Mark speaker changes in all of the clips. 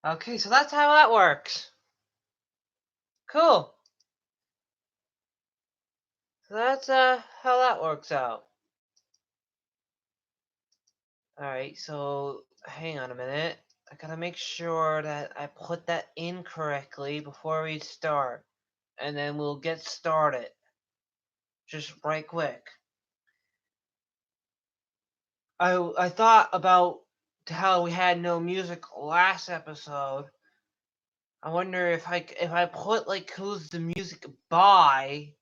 Speaker 1: Okay, so that's how that works. Cool. So that's how that works out. Alright, so hang on a minute. I gotta make sure that I put that in correctly before we start. And then we'll get started. Just right quick. I thought about how we had no music last episode. I wonder if I put like who's the music by.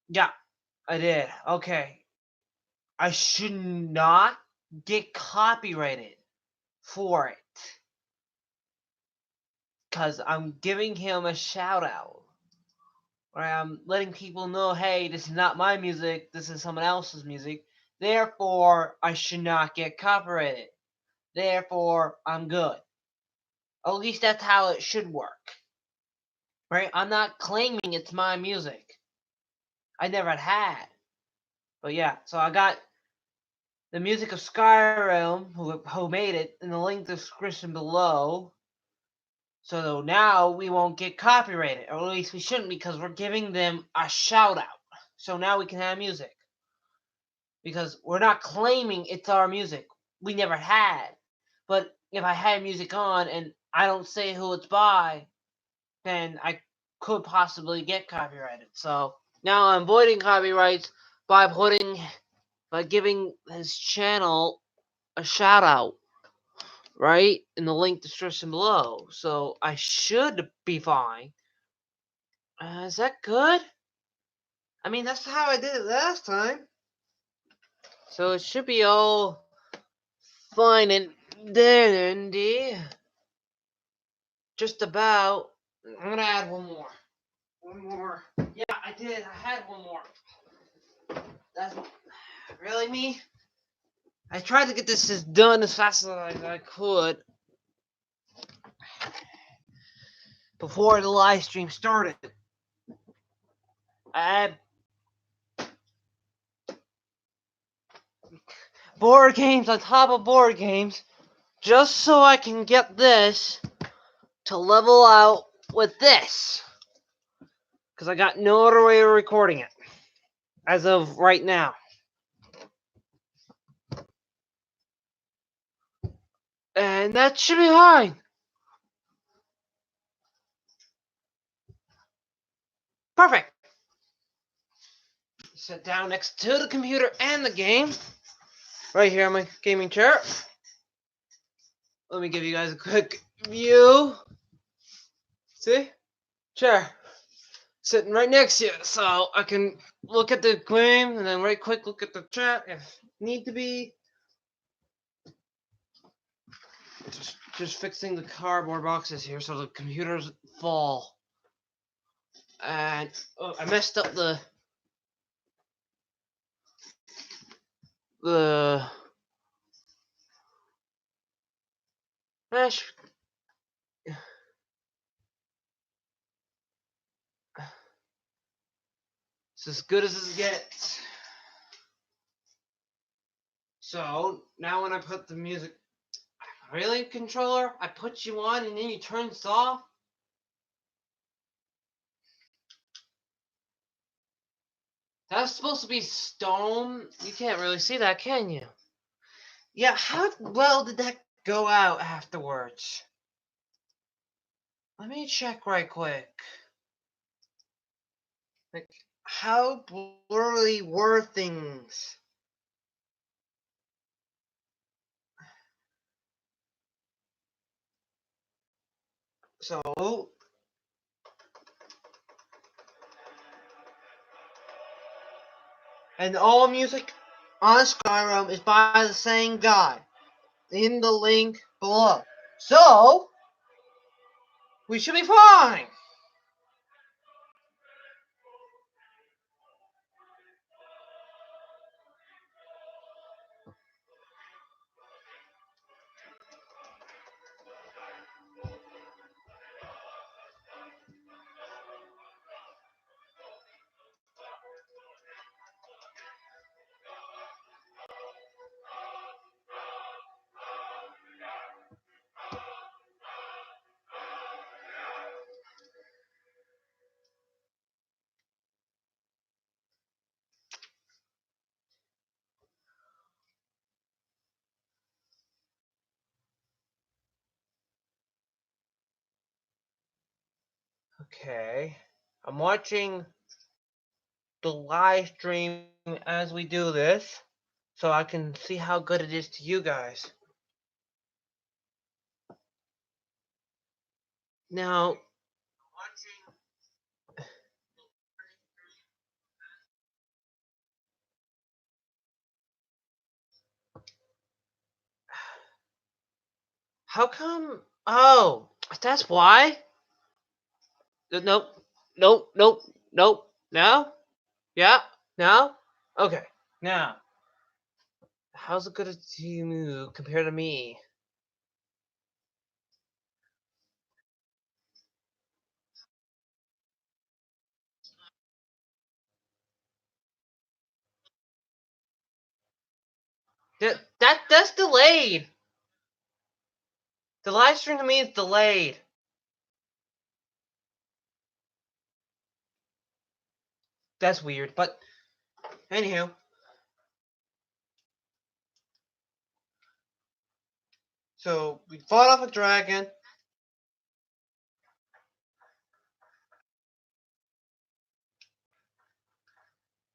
Speaker 1: Yeah, I did. Okay. I should not get copyrighted for it. Because I'm giving him a shout out. Or I'm letting people know, hey, this is not my music, this is someone else's music. Therefore, I should not get copyrighted. Therefore, I'm good. At least that's how it should work. Right? I'm not claiming it's my music. I never had. But yeah, so I got the music of Skyrim, who made it, in the link description below. So now we won't get copyrighted, or at least we shouldn't, because we're giving them a shout out. So now we can have music. Because we're not claiming it's our music. We never had. But if I had music on and I don't say who it's by, then I could possibly get copyrighted. So now I'm avoiding copyrights by giving his channel a shout out, right? In the link description below. So I should be fine. Is that good? I mean, that's how I did it last time. So it should be all fine and dandy. Just about. I'm gonna add one more. One more. Yeah, I did. I had one more. That's really me. I tried to get this done as fast as I could before the live stream started. I had board games on top of board games just so I can get this to level out with this. Because I got no other way of recording it as of right now. And that should be fine. Perfect. Sit down next to the computer and the game. Right here on my gaming chair. Let me give you guys a quick view. See? Chair. Sitting right next to you. So I can look at the game and then right quick look at the chat if need to be. Just fixing the cardboard boxes here so the computers fall. And I messed up the mesh. It's as good as it gets. So now when I put the music, really, controller? I put you on and then you turn this off? That's supposed to be stone. You can't really see that, can you? Yeah, how well did that go out afterwards? Let me check right quick. Like, how blurry were things? So, and all music on Skyrim is by the same guy in the link below. So, we should be fine. Okay. I'm watching the live stream as we do this, so I can see how good it is to you guys. Now, how come? Oh, that's why? Nope, nope, nope, nope. Now? Yeah, now? Okay, now. How's it good to you compared to me? That's delayed. The live stream to me is delayed. That's weird, but anywho. So we fought off a dragon.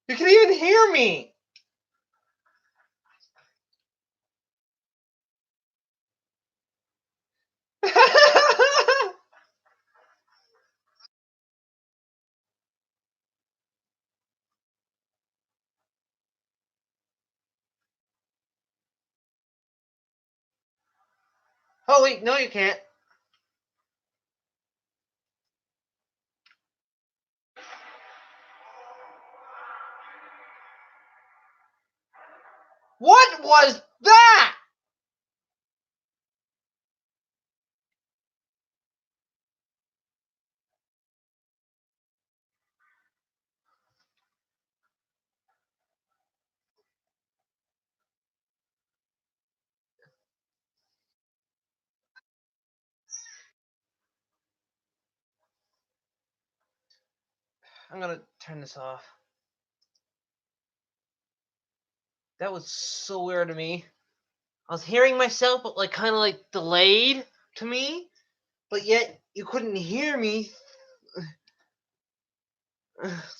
Speaker 1: You can even hear me. Oh wait, no you can't. What was that? I'm gonna turn this off. That was so weird to me. I was hearing myself, but like kind of like delayed to me, but yet you couldn't hear me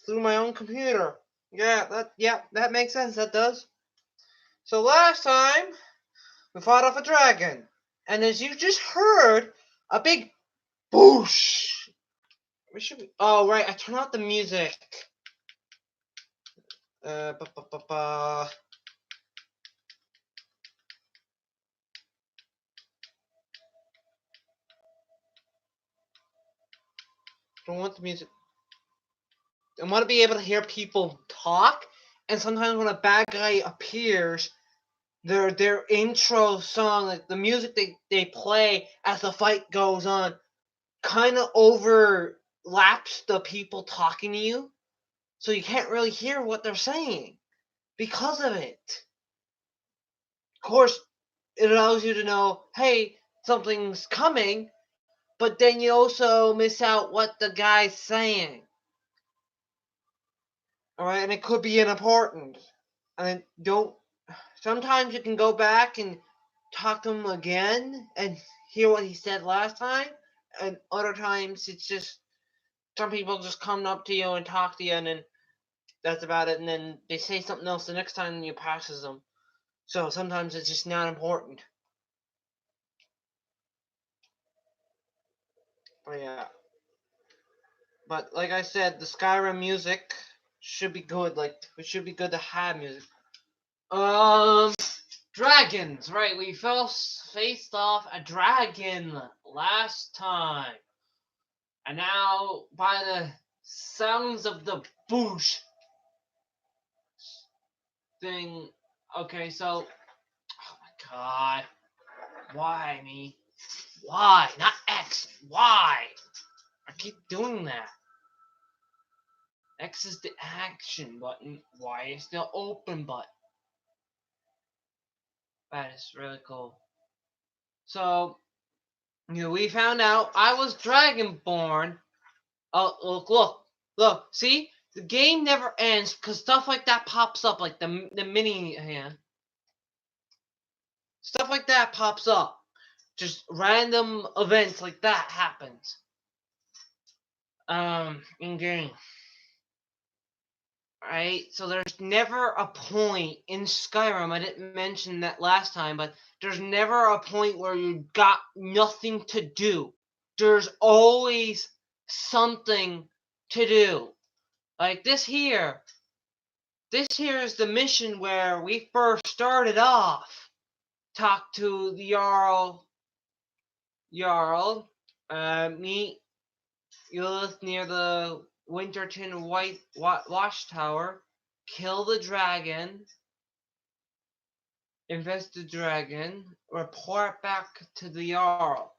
Speaker 1: through my own computer. Yeah, that makes sense. That does. So last time we fought off a dragon, and as you just heard, a big boosh. Where should we? Oh right, I turned out the music. Ba, ba, ba, ba. Don't want the music. I want to be able to hear people talk, and sometimes when a bad guy appears, their intro song, like the music they play as the fight goes on, kind of overlaps the people talking to you, so you can't really hear what they're saying because of it. Of course, it allows you to know, hey, something's coming, but then you also miss out what the guy's saying. Alright, and it could be unimportant. And don't. Sometimes you can go back and talk to him again and hear what he said last time, and other times it's just some people just come up to you and talk to you, and then that's about it, and then they say something else the next time you passes them. So sometimes it's just not important. But yeah. But like I said, the Skyrim music should be good. Like it should be good to have music. Dragons, right? We faced off a dragon last time, and now by the sounds of the boosh thing. Okay, so oh my god, why me? Why not X? Why? I keep doing that. X is the action button. Y is the open button. That is really cool. So, we found out I was Dragonborn. Oh, look. See, the game never ends because stuff like that pops up, like the mini hand. Stuff like that pops up. Just random events like that happens. in game. Right? So there's never a point in Skyrim, I didn't mention that last time, but there's never a point where you got nothing to do. There's always something to do. Like this here is the mission where we first started off. Talk to the Jarl, meet Lilith near the Winterton White Watchtower, kill the dragon, invest the dragon, report back to the Jarl.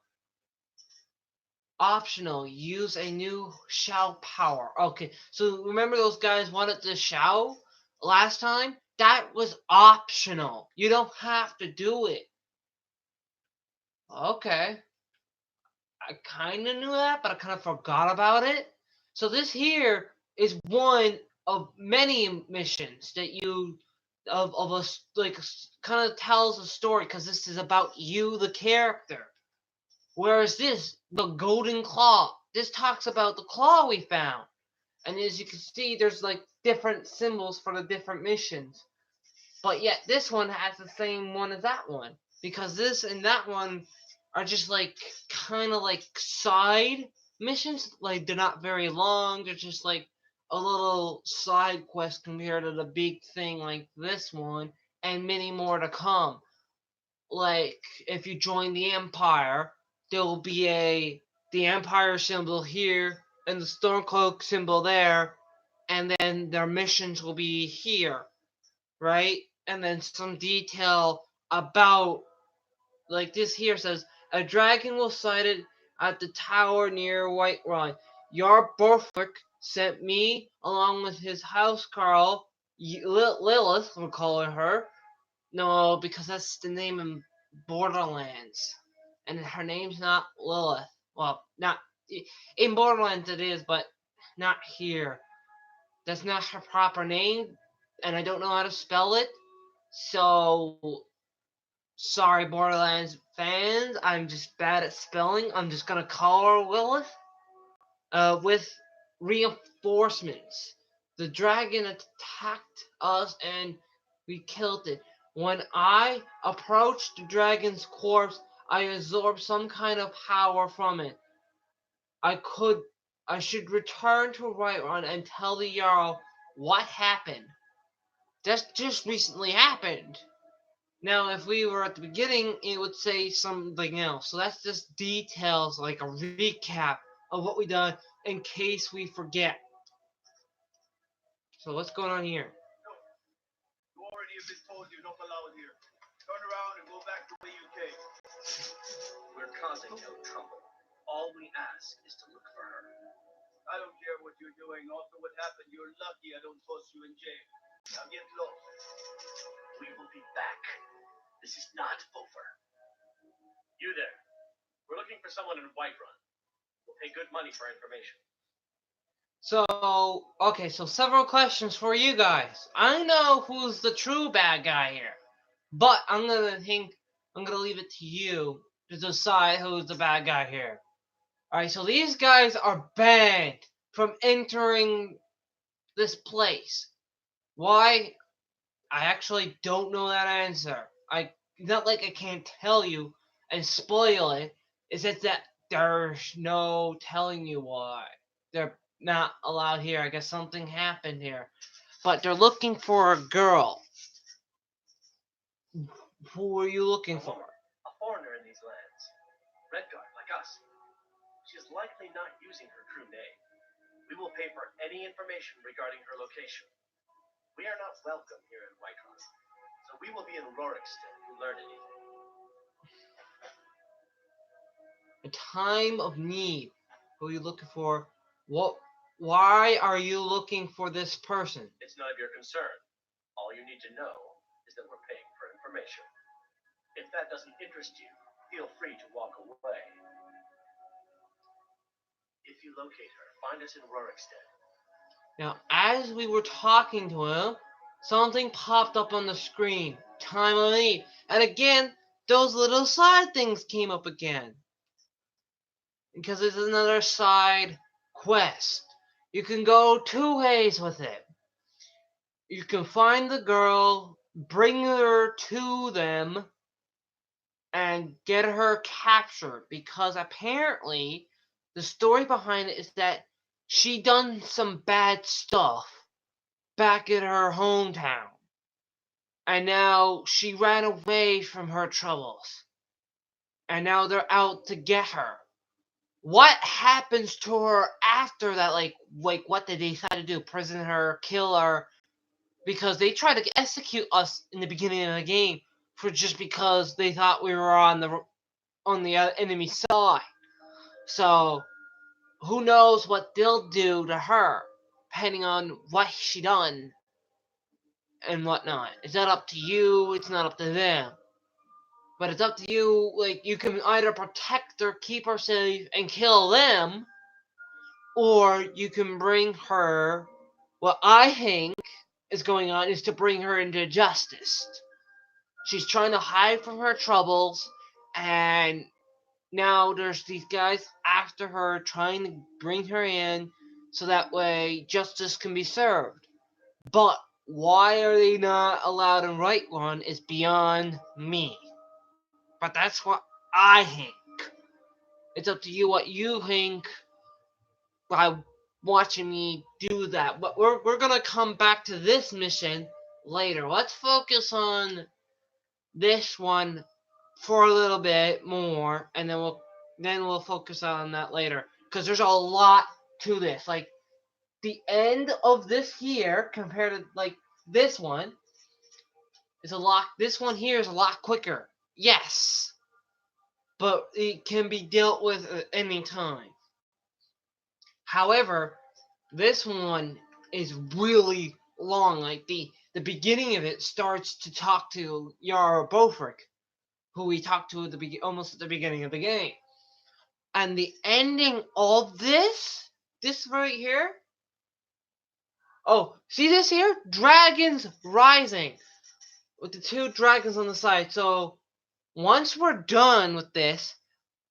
Speaker 1: Optional, use a new Shao power. Okay, so remember those guys wanted the Shao last time? That was optional. You don't have to do it. Okay. I kind of knew that, but I kind of forgot about it. So this here is one of many missions that you of a like kind of tells a story because this is about you, the character. Whereas this, the Golden Claw, this talks about the claw we found, and as you can see, there's like different symbols for the different missions. But yet this one has the same one as that one because this and that one are just like kind of like side missions. Like they're not very long. They're just like a little side quest compared to the big thing like this one, and many more to come. Like if you join the Empire, there will be the Empire symbol here and the Stormcloak symbol there, and then their missions will be here, right? And then some detail about, like this here says, a dragon was sighted at the tower near Whiterun. Your Borthwick sent me, along with his housecarl, Lilith, we're calling her. No, because that's the name in Borderlands. And her name's not Lilith. Well, not in Borderlands it is, but not here. That's not her proper name, and I don't know how to spell it. So, sorry, Borderlands fans. I'm just bad at spelling. I'm just gonna call her Lilith. With reinforcements. The dragon attacked us and we killed it. When I approached the dragon's corpse, I absorbed some kind of power from it. I should return to Whiterun and tell the Jarl what happened. That just recently happened. Now, if we were at the beginning, it would say something else. So that's just details, like a recap of what we done in case we forget. So what's going on here?
Speaker 2: You already have been told you're not allowed here. Turn around and go back to where you came.
Speaker 3: We're causing no trouble. All we ask is to look for her.
Speaker 2: I don't care what you're doing. After what happened, you're lucky I don't toss you in jail. Now get lost.
Speaker 3: We will be back. This is not over. You there. We're looking for someone in Whiterun. We'll pay good money for information.
Speaker 1: So, okay, so several questions for you guys. I know who's the true bad guy here, but I'm gonna leave it to you to decide who's the bad guy here. Alright, so these guys are banned from entering this place. Why? I actually don't know that answer. Not like I can't tell you and spoil it. It's just that there's no telling you why. They're not allowed here. I guess something happened here. But they're looking for a girl. Who are you looking for?
Speaker 3: A foreigner in these lands. Redguard, like us. She is likely not using her true name. We will pay for any information regarding her location. We are not welcome here in Whiterun, so we will be in Rorikstead if we learn anything.
Speaker 1: A time of need. Who are you looking for? Why are you looking for this person?
Speaker 3: It's none of your concern. All you need to know is that we're paying for information. If that doesn't interest you, feel free to walk away. If you locate her, find us in Rorikstead.
Speaker 1: Now, as we were talking to him, something popped up on the screen. Time of need. And again, those little side things came up again. Because it's another side quest. You can go two ways with it. You can find the girl, bring her to them, and get her captured, because apparently the story behind it is that she done some bad stuff back in her hometown, and now she ran away from her troubles, and now they're out to get her. What happens to her after that? Like what did they decide to do? Prison her, kill her? Because they tried to execute us in the beginning of the game for just because they thought we were on the enemy side. So who knows what they'll do to her, depending on what she done and whatnot. It's not up to you. It's not up to them. But it's up to you. Like, you can either protect her, keep her safe, and kill them, or you can bring her. What I think is going on is to bring her into justice. She's trying to hide from her troubles, and now there's these guys after her trying to bring her in so that way justice can be served. But why are they not allowed in Whiterun is beyond me. But that's what I think. It's up to you what you think by watching me do that. But we're gonna come back to this mission later. Let's focus on this one for a little bit more, and then we'll focus on that later, because there's a lot to this. Like, the end of this here compared to like this one is a lot. This one here is a lot quicker. Yes, but it can be dealt with at any time. However, this one is really long. Like, the beginning of it starts to talk to Yara Bofrick, who we talked to at almost at the beginning of the game. And the ending of this right here. Oh, see this here? Dragons Rising, with the two dragons on the side. So once we're done with this,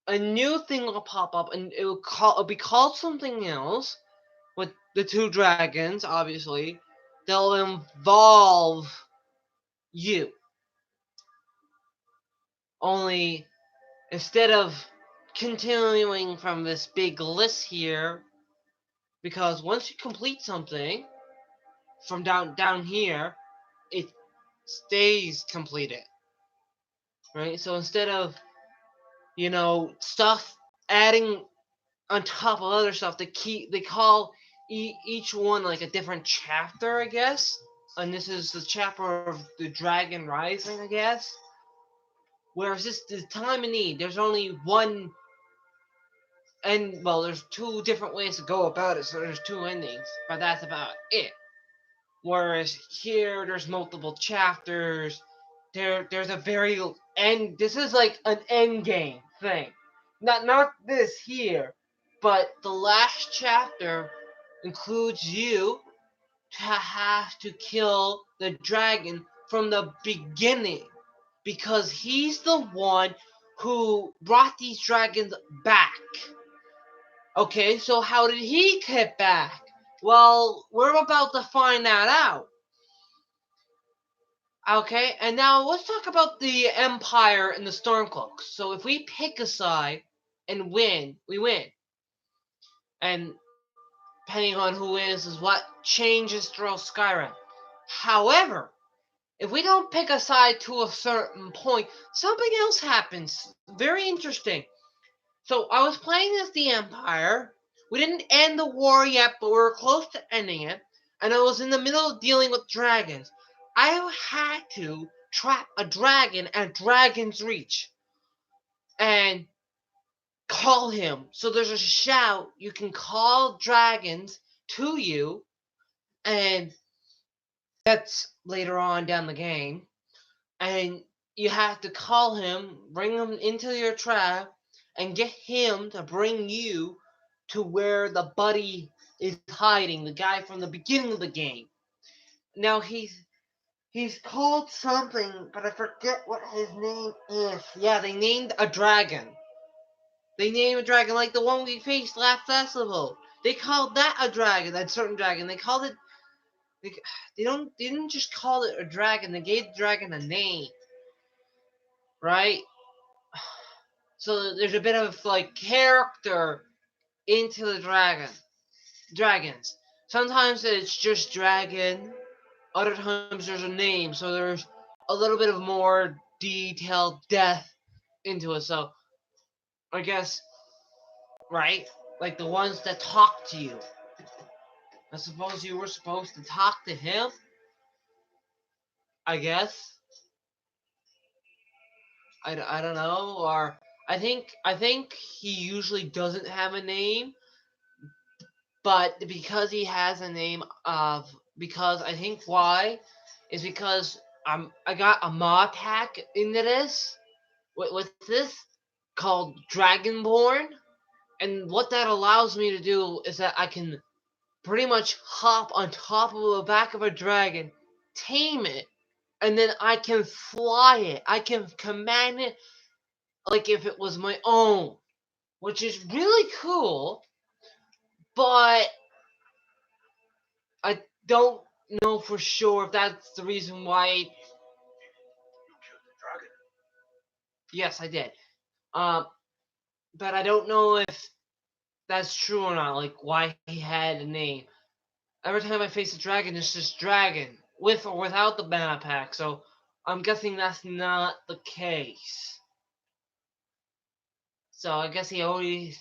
Speaker 1: a new thing will pop up, and it'll be called something else. With the two dragons, obviously, they'll involve you. Only instead of continuing from this big list here, because once you complete something from down here, it stays completed, right? So instead of stuff adding on top of other stuff, they call each one like a different chapter, I guess. And this is the chapter of the Dragon Rising, I guess. Whereas this the time of need, there's only one. And, well, there's two different ways to go about it, so there's two endings, but that's about it. Whereas here, there's multiple chapters. There's a very end. This is like an end game thing. Not this here, but the last chapter includes you to have to kill the dragon from the beginning, because he's the one who brought these dragons back. Okay, so how did he get back? Well, we're about to find that out. Okay, and now let's talk about the Empire and the Stormcloaks. So if we pick a side and win, we win. And depending on who wins is what changes throughout Skyrim. However, if we don't pick a side to a certain point, something else happens. Very interesting. So I was playing as the Empire. We didn't end the war yet, but we were close to ending it. And I was in the middle of dealing with dragons. I had to trap a dragon at Dragon's Reach and call him. So there's a shout. You can call dragons to you, and that's later on down the game. And you have to call him, bring him into your trap, and get him to bring you to where the buddy is hiding, the guy from the beginning of the game. Now he's called something, but I forget what his name is. Yeah, they named a dragon. They named a dragon like the one we faced last festival. they called that a dragon, that certain dragon. They called it. They didn't just call it a dragon. They gave the dragon a name, right? So there's a bit of like character into the dragons. Sometimes it's just dragon. Other times there's a name. So there's a little bit of more detailed depth into it. So I guess, right? Like the ones that talk to you. I suppose you were supposed to talk to him. I guess. I don't know. Or I think he usually doesn't have a name, but because he has a name of because I think why is because I got a mod pack into this with this called Dragonborn, and what that allows me to do is that I can pretty much hop on top of the back of a dragon, tame it, and then I can fly it. I can command it like if it was my own, which is really cool, but I don't know for sure if that's the reason why.
Speaker 3: You killed the dragon.
Speaker 1: Yes, I did. Um, but I don't know if that's true or not. Like why he had a name. Every time I face a dragon, it's just dragon with or without the mana pack. So I'm guessing that's not the case. So I guess he already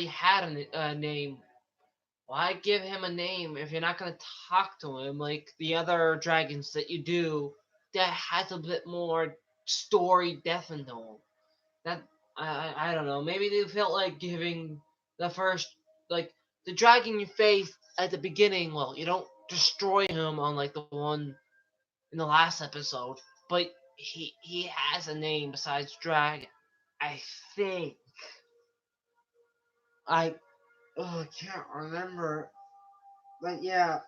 Speaker 1: had a name. Why give him a name if you're not gonna talk to him like the other dragons that you do that has a bit more story depth into them? That I don't know. Maybe they felt like giving the first like the dragon you face at the beginning. Well, you don't destroy him on like the one in the last episode, but he has a name besides dragon. I think I can't remember, but yeah.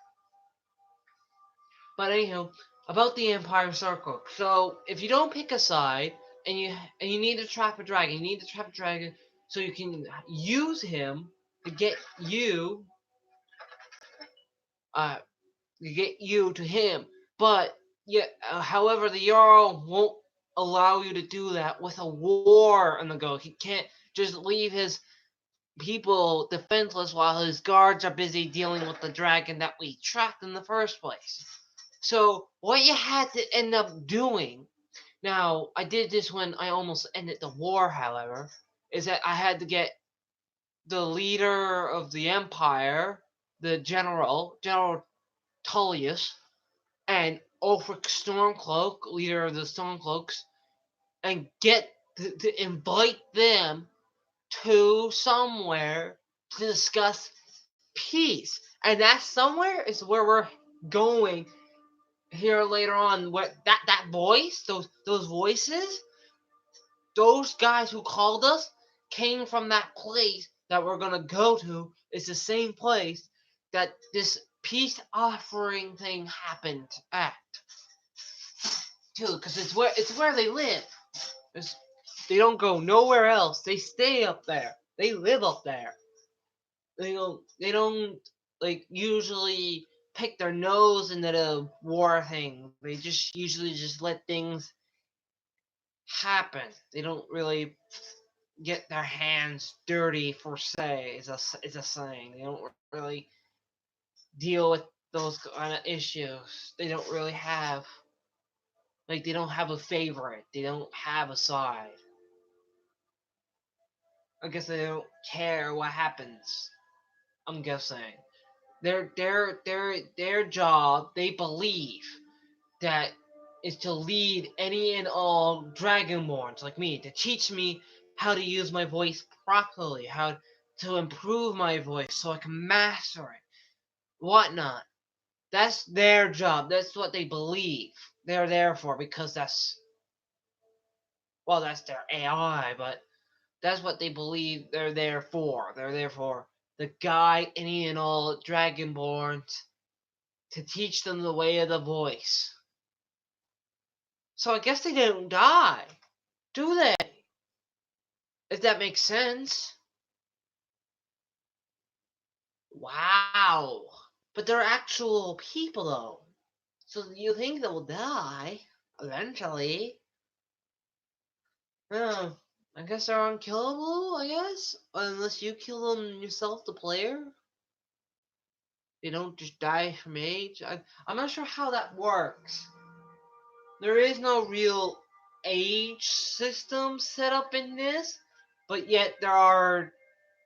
Speaker 1: But anyhow, about the Empire Circle. So if you don't pick a side and you need to trap a dragon, you need to trap a dragon so you can use him to uh get you to him. But yeah, however, the Jarl won't allow you to do that with a war on the go. He can't just leave his people defenseless while his guards are busy dealing with the dragon that we trapped in the first place. So what you had to end up doing, now I did this when I almost ended the war, however, is that I had to get the leader of the empire, the General Tullius, and Ulfric Stormcloak, leader of the Stormcloaks, and get to invite them to somewhere to discuss peace. And that somewhere is where we're going here later on. What that voice, those voices, those guys who called us came from that place that we're gonna go to. It's the same place that this peace offering thing happened at too, because it's where they live. It's, they don't go nowhere else. They stay up there. They live up there. They don't like usually pick their nose into the war thing. They just usually just let things happen. They don't really get their hands dirty for say is a saying. They don't really deal with those kind of issues. They don't really have like they don't have a favorite. They don't have a side. I guess they don't care what happens. I'm guessing. Their job, they believe that is to lead any and all Dragonborns like me, to teach me how to use my voice properly, how to improve my voice so I can master it, whatnot. That's their job. That's what they believe they're there for because that's their AI, but that's what they believe they're there for. They're there for the guide any and all Dragonborns to teach them the way of the voice. So I guess they don't die, do they? If that makes sense. Wow. But they're actual people, though. So you think they'll die eventually? Oh, I guess they're unkillable, I guess? Unless you kill them yourself, the player? They don't just die from age? I'm not sure how that works. There is no real age system set up in this, but yet there are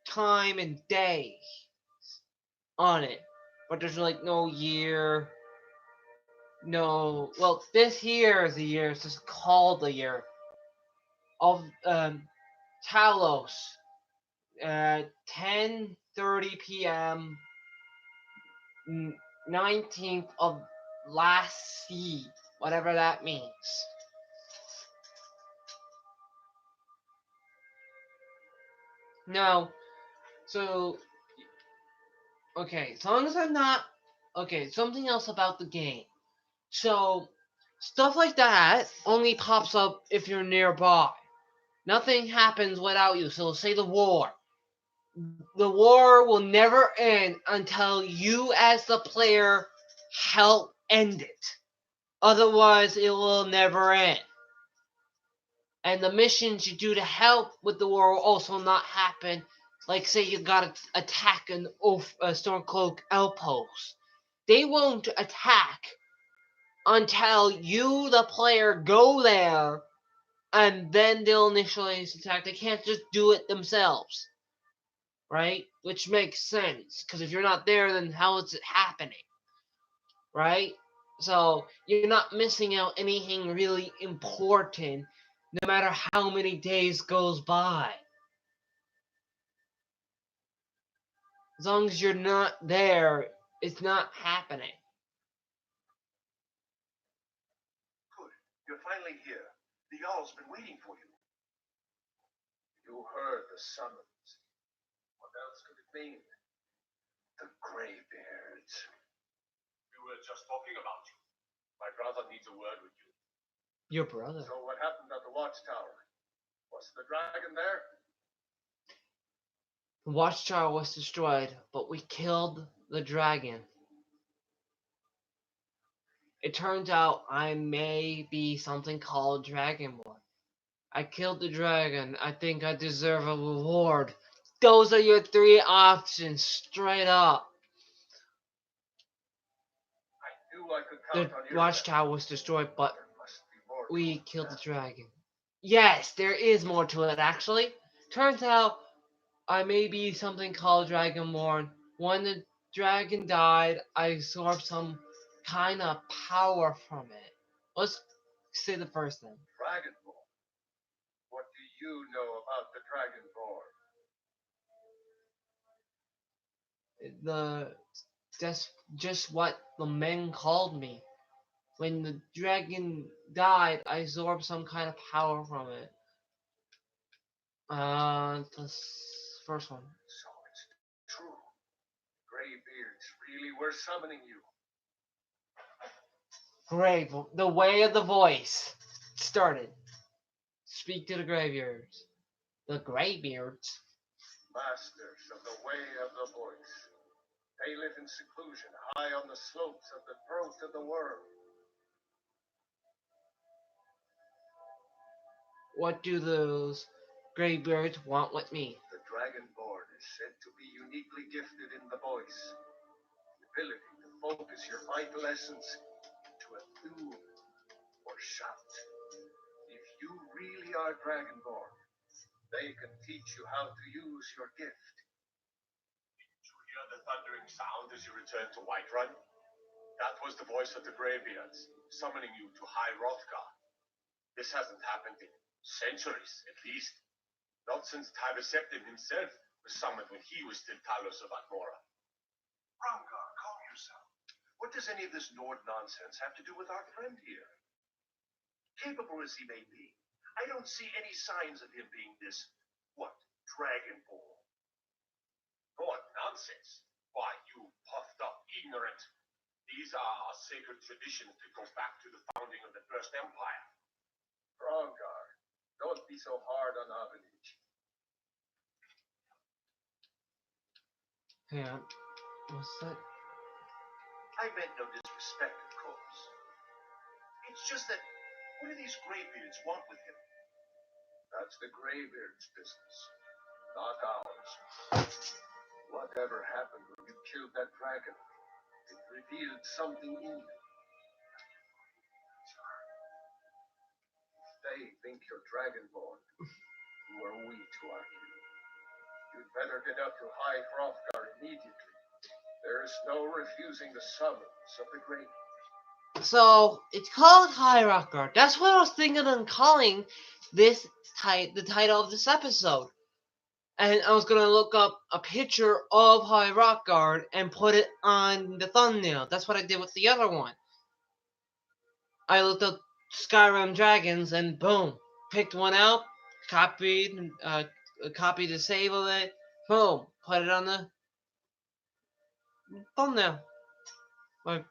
Speaker 1: time and day on it. But there's like no year, no. Well, this year is the year. It's just called the year of Talos at 10:30 p.m. 19th of last seed, whatever that means. Now, so okay, as long as I'm not okay, something else about the game. So stuff like that only pops up if you're nearby. Nothing happens without you. So say the war. The war will never end until you as the player help end it. Otherwise it will never end. And the missions you do to help with the war will also not happen. Like say you gotta attack a Stormcloak outpost. They won't attack until you, the player, go there, and then they'll initialize the attack. They can't just do it themselves, right? Which makes sense, because if you're not there, then how is it happening, right? So you're not missing out anything really important, no matter how many days goes by. As long as you're not there, it's not happening.
Speaker 3: Good. You're finally here. The Jarl's been waiting for you. You heard the summons. What else could it mean? The Greybeards.
Speaker 2: We were just talking about you. My brother needs a word with you.
Speaker 1: Your brother.
Speaker 3: So what happened at the Watchtower? Was the dragon there?
Speaker 1: The Watchtower was destroyed, but we killed the dragon. It turns out I may be something called Dragonborn. I killed the dragon. I think I deserve a reward. Those are your three options, straight up.
Speaker 3: I knew I could
Speaker 1: The
Speaker 3: count on you.
Speaker 1: Watchtower was destroyed, but
Speaker 3: There must be more
Speaker 1: we
Speaker 3: to
Speaker 1: killed the
Speaker 3: that.
Speaker 1: dragon. Yes, there is more to it, actually. Turns out I may be something called Dragonborn. When the dragon died, I absorbed some kind of power from it. Let's say the first thing.
Speaker 3: Dragonborn. What do you know about the Dragonborn?
Speaker 1: That's just what the men called me. When the dragon died, I absorbed some kind of power from it. The first one.
Speaker 3: So it's true. Greybeards really were summoning you.
Speaker 1: Grave, the way of the voice started. Speak to the graveyards. The graybeards.
Speaker 3: Masters of the way of the voice. They live in seclusion, high on the slopes of the throat of the world.
Speaker 1: What do those graybeards want with me?
Speaker 3: The Dragonborn is said to be uniquely gifted in the voice. The ability to focus your vital essence into a tune or shout. If you really are Dragonborn, they can teach you how to use your gift.
Speaker 2: Did you hear the thundering sound as you returned to Whiterun? That was the voice of the Greybeards, summoning you to High Hrothgar. This hasn't happened in centuries, at least. Not since Tabaseptin himself was summoned when he was still Talos of Atmora.
Speaker 3: Hrothgar, calm yourself. What does any of this Nord nonsense have to do with our friend here? Capable as he may be, I don't see any signs of him being this, Dragonborn.
Speaker 2: What nonsense! Why, you puffed up ignorant. These are sacred traditions that go back to the founding of the First Empire.
Speaker 3: Hrothgar, don't be so hard on Avenich.
Speaker 1: Yeah. What's that?
Speaker 3: I meant no disrespect, of course. It's just that, what do these graybeards want with him?
Speaker 2: That's the Greybeard's business, not ours. Whatever happened when you killed that dragon? It revealed something in you. They think you're Dragonborn. Who are we to argue? You'd better get up to High Hrothgar immediately. There is no refusing the summons of the Grey.
Speaker 1: So it's called High Rocker. That's what I was thinking of calling this the title of this episode. And I was gonna look up a picture of High Rockguard and put it on the thumbnail. That's what I did with the other one. I looked up Skyrim Dragons and boom, picked one out, copied the save of it, boom, put it on the thumbnail. By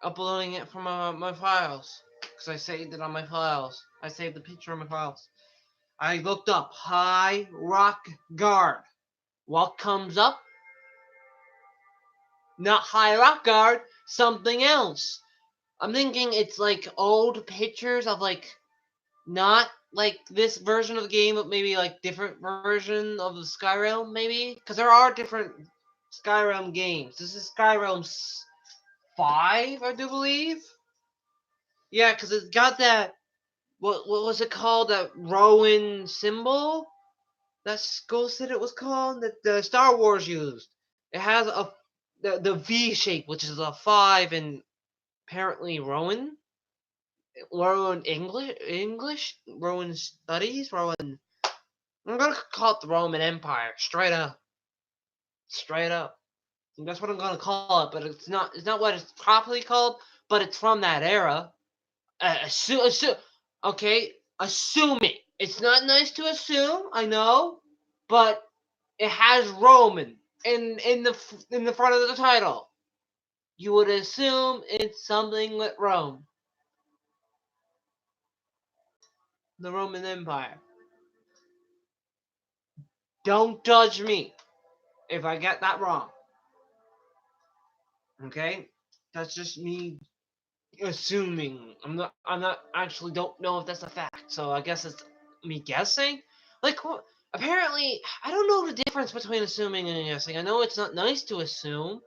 Speaker 1: uploading it from my files, because I saved it on my files. I saved the picture on my files. I looked up High Rock Guard. What comes up? Not High Rock Guard, something else. I'm thinking it's like old pictures of like not like this version of the game, but maybe like different version of the Skyrim, maybe, because there are different Skyrim games. This is Skyrim 5, I do believe. Yeah, because it's got that. What was it called? That Rowan symbol? That Ghost said it was called. That the Star Wars used. It has the V shape, which is a 5 in apparently Rowan. Rowan English, Rowan studies, Rowan. I'm gonna call it the Roman Empire, straight up. That's what I'm gonna call it, but it's not. It's not what it's properly called, but it's from that era. Okay, assuming. It's not nice to assume, I know, but it has Roman in the front of the title. You would assume it's something with Rome, the Roman Empire. Don't judge me if I get that wrong. Okay, that's just me assuming. I'm not actually don't know if that's a fact. So I guess it's me guessing. Like apparently I don't know the difference between assuming and guessing. I know it's not nice to assume,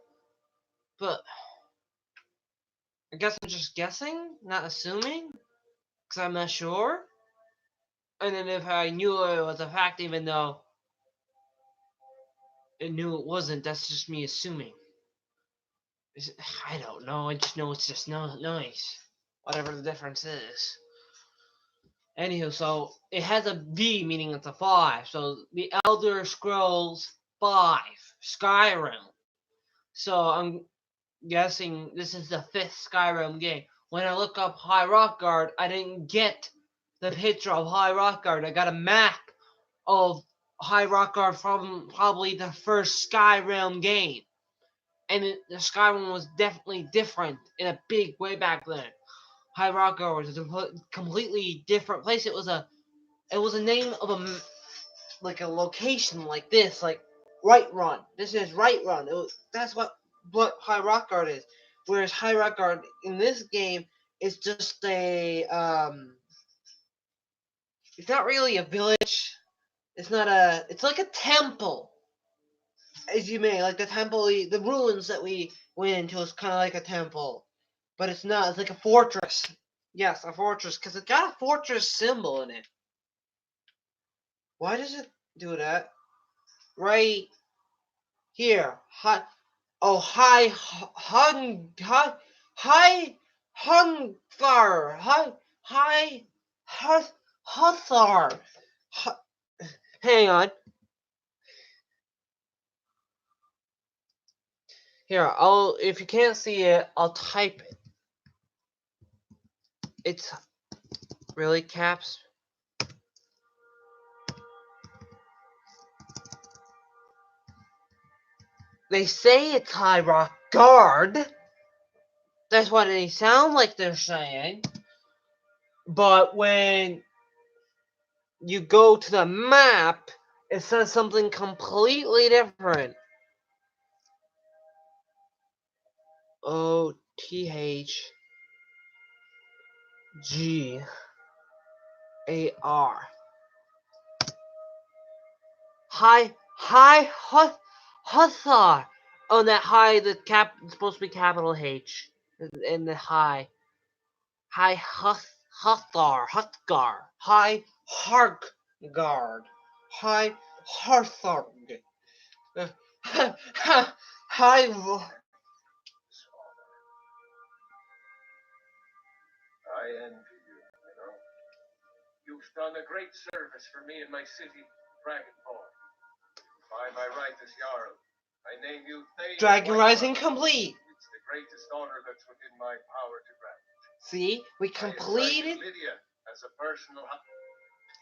Speaker 1: but I guess I'm just guessing, not assuming, because I'm not sure. And then if I knew it was a fact, even though I knew it wasn't, that's just me assuming. I don't know. I just know it's just not nice. Whatever the difference is. Anywho, so it has a V, meaning it's a 5. So the Elder Scrolls 5, Skyrim. So I'm guessing this is the 5th Skyrim game. When I look up High Rock Guard, I didn't get the picture of High Rock Guard. I got a map of High Rock Guard from probably the first Skyrim game. And the Skyrim was definitely different in a big way back then. High Rock Guard was a completely different place. It was a name of a location like this, like Right Run. This is Right Run. That's what High Rock Guard is. Whereas High Rock Guard in this game is just it's not really a village. It's like a temple. As you may, like the temple, the ruins that we went into is kind of like a temple. But it's not, it's like a fortress. Yes, a fortress, because it's got a fortress symbol in it. Why does it do that? Right here. High Hungfar. Huthar. Hang on. Here, if you can't see it, I'll type it. It's really caps. They say it's High Rock Guard. That's what they sound like they're saying. But when you go to the map, it says something completely different. Huthar. Oh, that high, the cap it's supposed to be capital H. In the high. High Huthgar. High Harkgard. High Hartharg. High.
Speaker 2: I envy you, you know. You've done a great service for me and my city, Dragonborn. By my right as Jarl, I name you Thane.
Speaker 1: Dragon Rising complete.
Speaker 2: It's the greatest honor that's within my power to grant.
Speaker 1: See, we completed.
Speaker 2: Lydia as a personal.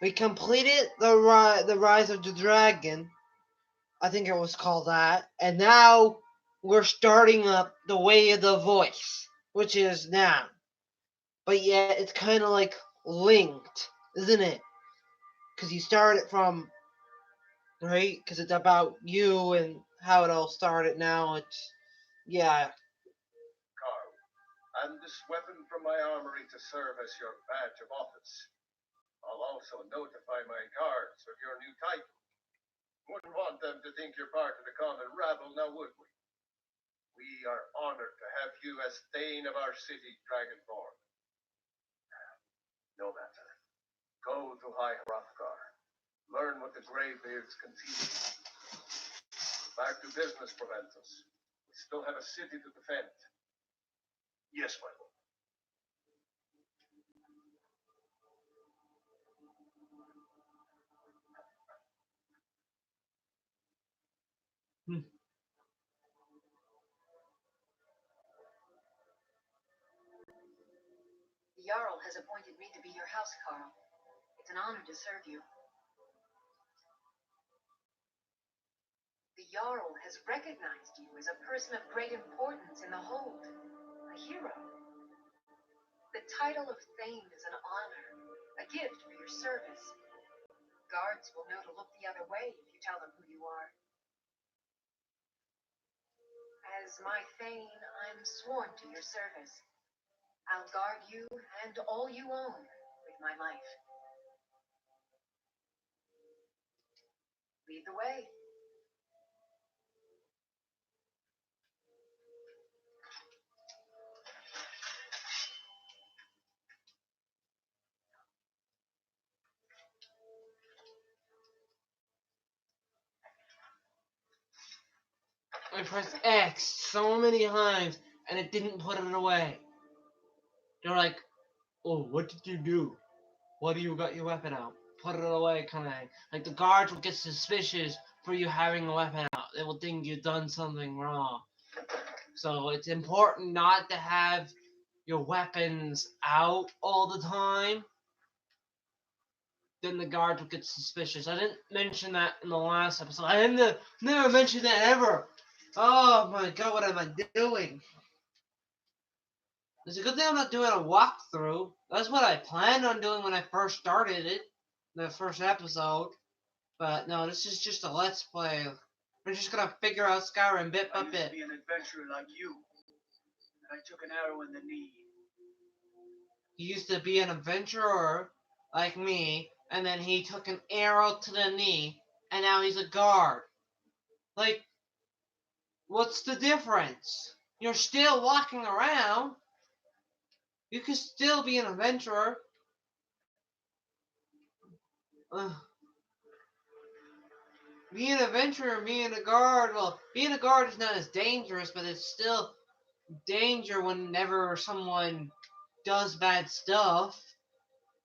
Speaker 1: We completed the Rise of the Dragon. I think it was called that, and now we're starting up the Way of the Voice, which is now. But yet it's kind of like linked, isn't it? Because you start it from, right? Because it's about you and how it all started. Now it's, yeah.
Speaker 2: Carl, and this weapon from my armory to serve as your badge of office. I'll also notify my guards of your new title. Wouldn't want them to think you're part of the common rabble, now would we? We are honored to have you as Thane of our city, Dragonborn. No matter. Go to High Hrothgar. Learn what the Greybeards conceal. Back to business, Proventus. We still have a city to defend.
Speaker 3: Yes, my lord.
Speaker 4: The Jarl has appointed me to be your housecarl. It's an honor to serve you. The Jarl has recognized you as a person of great importance in the Hold, a hero. The title of Thane is an honor, a gift for your service. Guards will know to look the other way if you tell them who you are. As my Thane, I'm sworn to your service. I'll guard you and all you own with my life. Lead the way.
Speaker 1: I pressed X so many times and it didn't put it away. They're like, "Oh, what did you do? Why do you got your weapon out? Put it away," kind of thing. Like the guards will get suspicious for you having a weapon out. They will think you've done something wrong. So it's important not to have your weapons out all the time. Then the guards will get suspicious. I didn't mention that in the last episode. I didn't never mention that ever. Oh my god, what am I doing? It's a good thing I'm not doing a walkthrough. That's what I planned on doing when I first started it, the first episode. But no, this is just a let's play. We're just gonna figure out Skyrim bit by
Speaker 3: I used
Speaker 1: bit.
Speaker 3: to be an adventurer like you, and I took an arrow in the knee.
Speaker 1: He used to be an adventurer like me, and then he took an arrow to the knee, and now he's a guard. Like, what's the difference? You're still walking around. You could still be an adventurer. Being an adventurer, being a guard, well, being a guard is not as dangerous, but it's still danger whenever someone does bad stuff.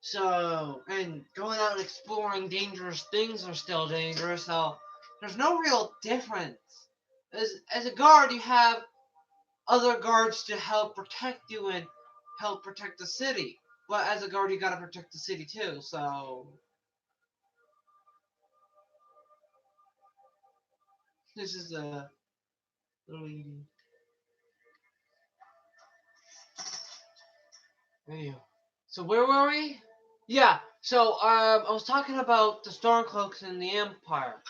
Speaker 1: So, and going out and exploring dangerous things are still dangerous, so there's no real difference. As a guard, you have other guards to help protect you and help protect the city. But as a guard, you gotta protect the city too, so... This is a... Anyway. So where were we? Yeah, so I was talking about the Stormcloaks and the Empire.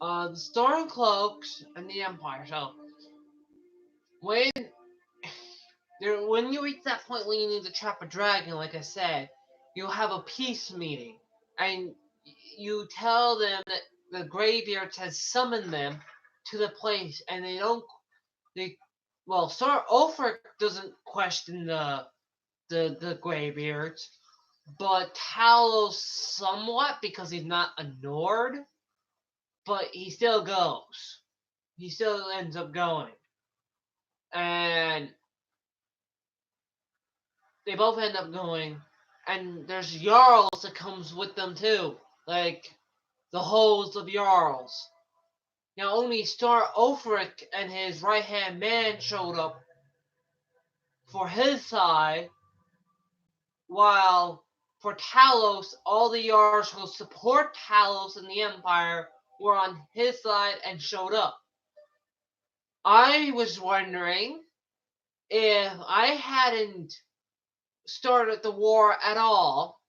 Speaker 1: The Stormcloaks and the Empire. So when when you reach that point when you need to trap a dragon, like I said, you'll have a peace meeting, and you tell them that the Greybeards has summoned them to the place, and they well, Sir Ulfric doesn't question the Greybeards, but Talos somewhat because he's not a Nord, but he still goes. He still ends up going, and they both end up going, and there's Jarls that comes with them too, like the hosts of Jarls. Now only Star Ulfric and his right hand man showed up for his side, while for Talos, all the Jarls who support Talos in the Empire were on his side and showed up. I was wondering if I hadn't started the war at all,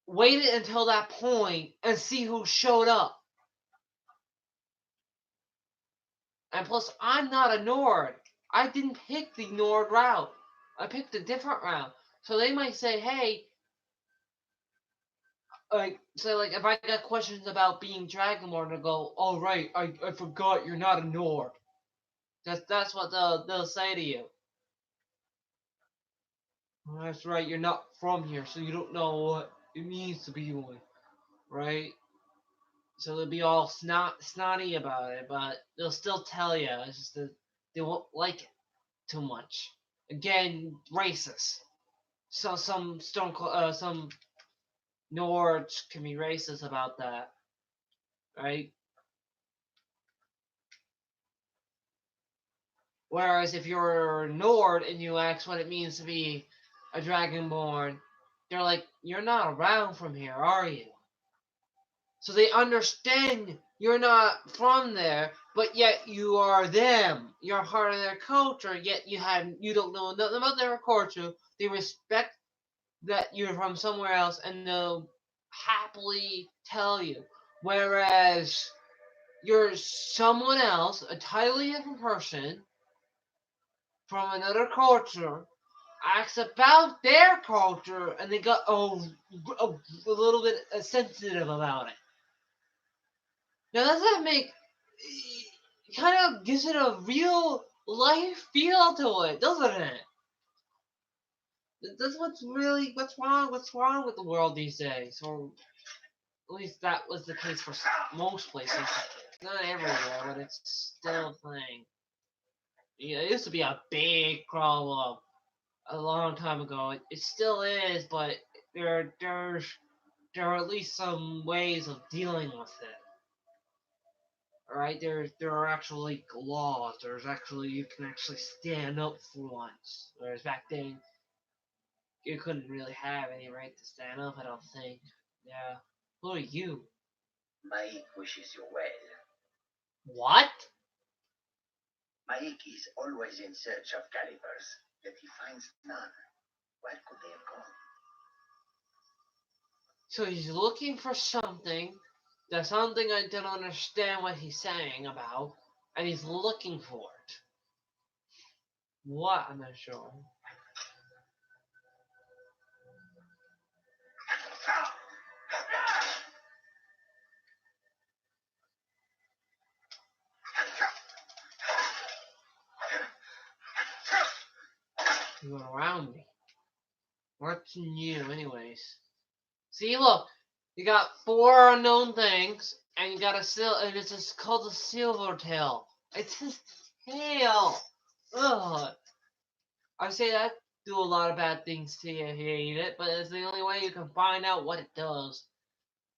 Speaker 1: waited until that point and see who showed up. And plus, I'm not a Nord. I didn't pick the Nord route. I picked a different route. So they might say, hey, like, so like if I got questions about being Dragonborn, I go, oh right, I forgot you're not a Nord. That's what they'll say to you. That's right, you're not from here, so you don't know what it means to be one, right? So they'll be all snotty about it, but they'll still tell you. It's just that they won't like it too much. Again, racist. So some some Nords can be racist about that, right? Whereas if you're a Nord and you ask what it means to be a Dragonborn, they're like, you're not around from here, are you? So they understand you're not from there, but yet you are them. You're part of their culture, yet you don't know nothing about their culture. They respect that you're from somewhere else, and they'll happily tell you. Whereas you're someone else, a totally different person from another culture, asks about their culture, and they got a little bit sensitive about it. Now does that make kind of gives it a real life feel to it, doesn't it? That's what's wrong with the world these days, or at least that was the case for most places. Not everywhere, but it's still a thing. Yeah, it used to be a big problem a long time ago. It still is, but there are at least some ways of dealing with it. Alright, there are actually laws. There's actually you can actually stand up for once. Whereas back then you couldn't really have any right to stand up, I don't think. Yeah. Who are you?
Speaker 5: Maik wishes you well.
Speaker 1: What?
Speaker 5: Maik is always in search of calibers, yet he finds none. Where could they have gone?
Speaker 1: So he's looking for something. That's something I don't understand what he's saying about, and he's looking for it. What? I'm not sure. He's going around me. What's new, anyways? See, look, you got 4 unknown things, and you got and it's just called a silver tail. It's his tail. Ugh. I say that do a lot of bad things to you if you eat it, but it's the only way you can find out what it does.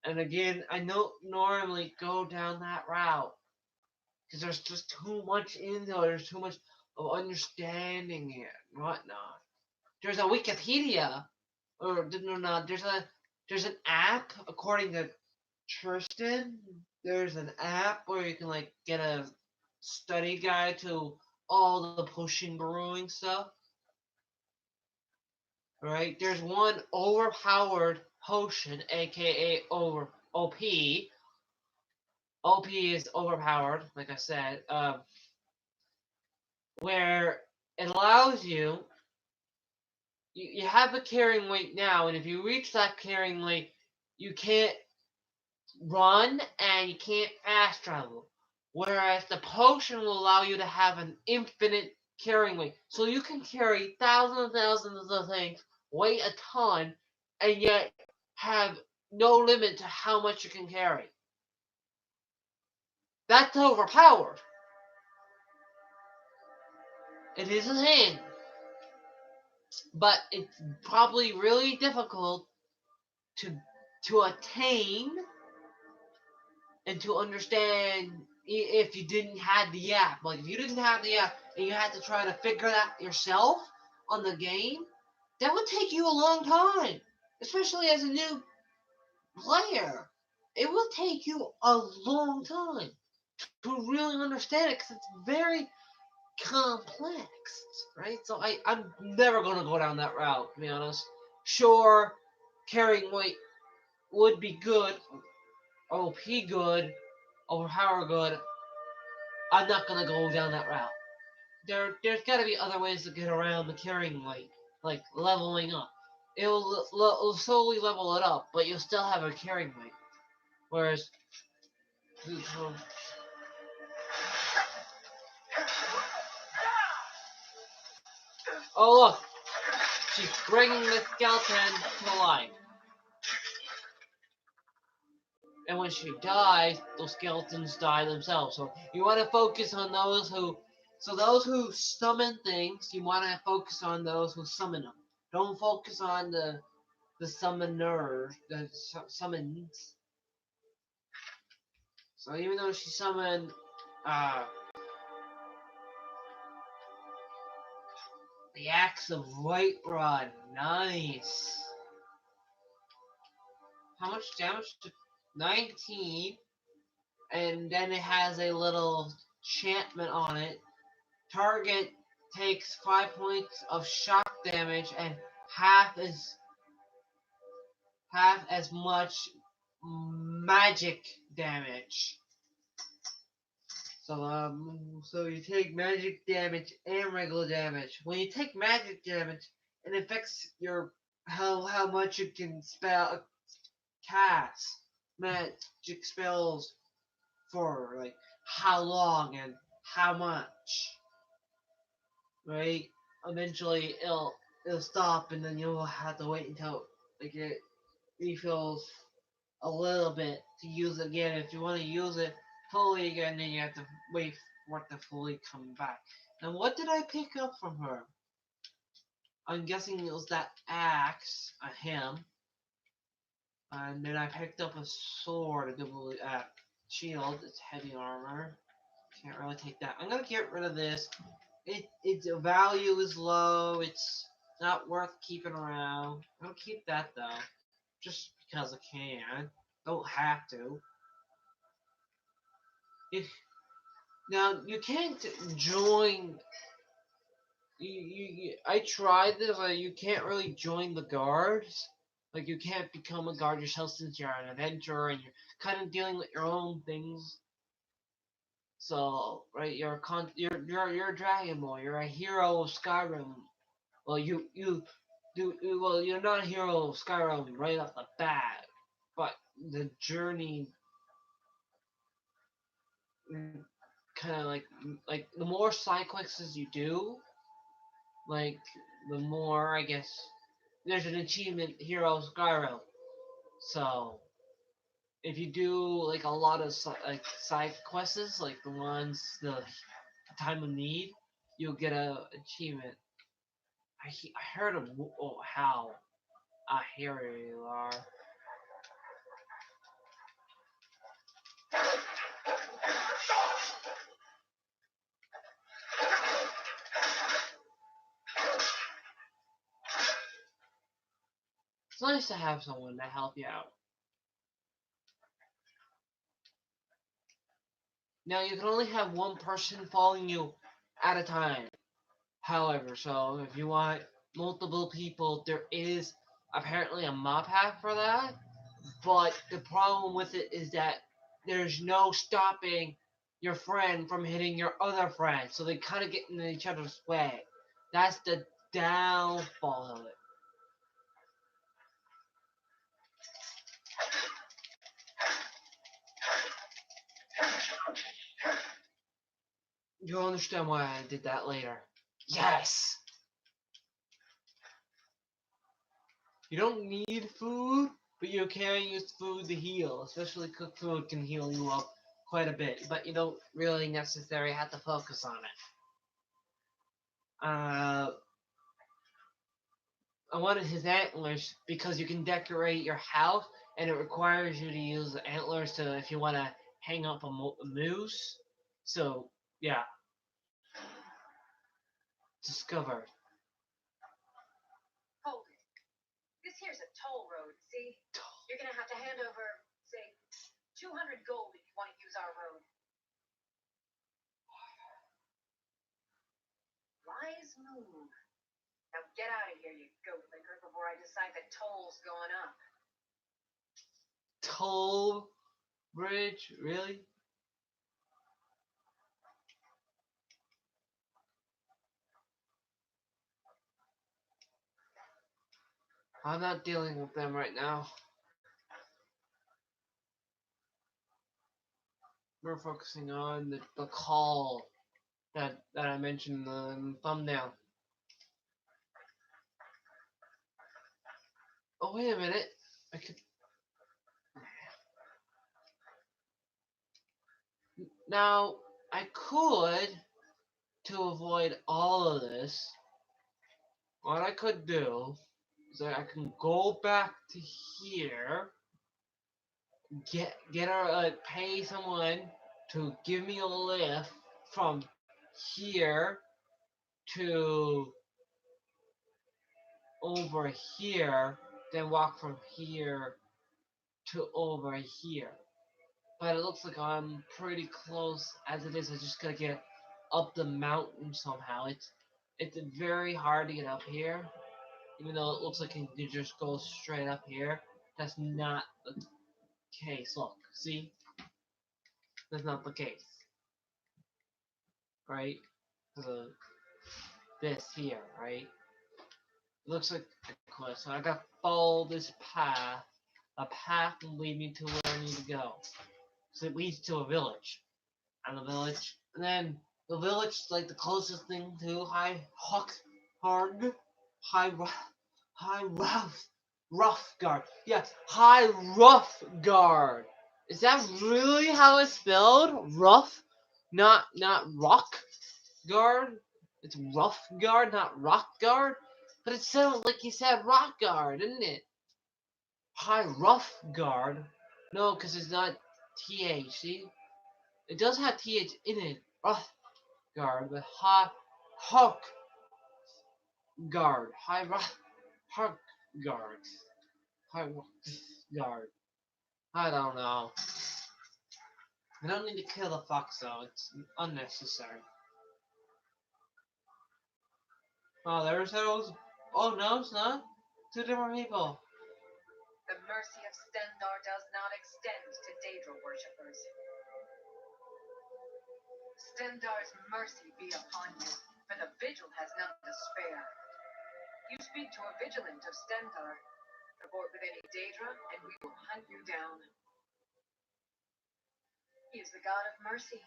Speaker 1: And again, I don't normally go down that route because there's just too much into it. There's too much of understanding it and whatnot. There's a Wikipedia, or no, no, there's an app according to Tristan. There's an app where you can like get a study guide to all the potion brewing stuff. Right? There's one overpowered potion, aka over OP. OP is overpowered, like I said. where it allows you have a carrying weight now, and if you reach that carrying weight, you can't run and you can't fast travel. Whereas the potion will allow you to have an infinite carrying weight. So you can carry thousands and thousands of things, weigh a ton, and yet have no limit to how much you can carry. That's overpowered. It is a thing. But it's probably really difficult to attain and to understand if you didn't have the app. Like if you didn't have the app and you had to try to figure that yourself on the game, that would take you a long time, especially as a new player. It will take you a long time to really understand it because it's very complex, right? So I'm never gonna go down that route, to be honest. Sure, carrying weight would be good, OP good, overpower good. I'm not gonna go down that route. There's gotta be other ways to get around the carrying weight, like leveling up. It'll slowly level it up, but you'll still have a carrying weight. Whereas, oh look, she's bringing the skeleton to life. And when she dies, those skeletons die themselves. So you want to focus on those who. So those who summon things, you want to focus on those who summon them. Don't focus on the summoner, the summons. So even though she summoned, the Axe of Whiterun, nice. How much damage? 19. And then it has a little enchantment on it. Target takes 5 points of shock damage and half as much magic damage. So you take magic damage and regular damage. When you take magic damage, it affects your how much you can cast magic spells for, like how long and how much. Right? Eventually it'll stop and then you'll have to wait until like it refills a little bit to use it again. If you want to use it fully again, then you have to wait for it to fully come back. And what did I pick up from her? I'm guessing it was that axe, him. And then I picked up a sword, a double shield. It's heavy armor. Can't really take that. I'm gonna get rid of this. Its value is low. It's not worth keeping around. I'll keep that though, just because I can. Don't have to. Now you can't join. I tried this. You can't really join the guards. Like you can't become a guard yourself since you're an adventurer and you're kind of dealing with your own things. So right, you're a Dragonborn. You're a hero of Skyrim. Well, you're not a hero of Skyrim right off the bat, but the journey kind of like the more side quests you do, like the more I guess there's an achievement hero of Skyrim. So if you do like a lot of like side quests, like the time of need, you'll get a achievement. I heard of how. Here you are. It's nice to have someone to help you out. Now you can only have one person following you at a time. However, so if you want multiple people, there is apparently a mod pack for that. But the problem with it is that there's no stopping your friend from hitting your other friend, so they kind of get in each other's way. That's the downfall of it. You'll understand why I did that later. Yes! You don't need food, but you can use food to heal. Especially cooked food can heal you up quite a bit, but you don't really necessarily have to focus on it. I wanted his antlers because you can decorate your house, and it requires you to use the antlers to if you want to hang up a moose. So yeah, discovered.
Speaker 4: Hold it. This here's a toll road, see? You're gonna have to hand over, say, 200 gold if you want to use our road. Wise move. Now get out of here, you goat licker, before I decide the toll's going up.
Speaker 1: Toll bridge, really? I'm not dealing with them right now. We're focusing on the call that I mentioned in the thumbnail. Oh, wait a minute. I could. Now, I could, to avoid all of this, what I could do is that I can go back to here, pay someone to give me a lift from here to over here, then walk from here to over here. But it looks like I'm pretty close as it is. I just gotta get up the mountain somehow. It's very hard to get up here, even though it looks like you can just go straight up here. That's not the case. Look, see? That's not the case, right? This here, right? It looks like a cliff, so I gotta follow this path. A path will lead me to where I need to go. So it leads to a village. And then the village is like the closest thing to Rough Guard. Yes, High Rough Guard. Is that really how it's spelled? Rough, not Rock Guard. It's Rough Guard, not Rock Guard. But it sounds like you said Rock Guard, didn't it? High Rough Guard. No, because it's not TH. See, it does have TH in it. Rough Guard, but High Hawk Guard. High Rough Hawk Guard. High Rough Guard. I don't know. I don't need to kill the fox though. It's unnecessary. Oh, there's those. Oh no, it's not. Two different people.
Speaker 4: The mercy of Stendar does not extend to Daedra worshippers. Stendar's mercy be upon you, for the vigil has none to spare. You speak to a vigilant of Stendar, report with any Daedra, and we will hunt you down. He is the god of mercy,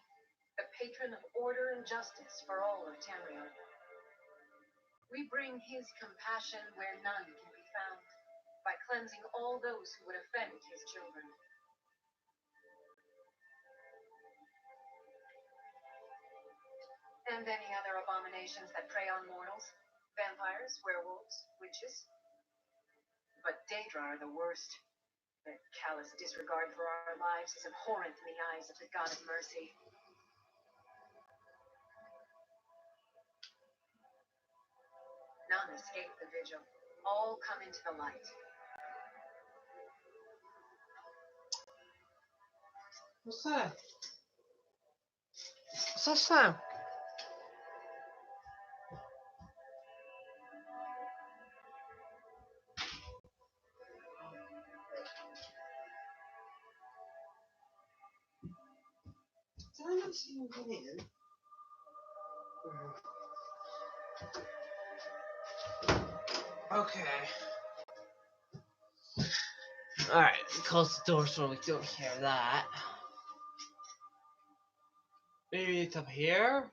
Speaker 4: the patron of order and justice for all of Tamriel. We bring his compassion where none can be found, by cleansing all those who would offend his children. And any other abominations that prey on mortals, vampires, werewolves, witches. But Daedra are the worst. Their callous disregard for our lives is abhorrent in the eyes of the god of mercy. None escape the vigil. All come into the light.
Speaker 1: What's that? What's that sound? Is that see him come in. Okay. Alright, close the door so we don't hear that. Maybe it's up here?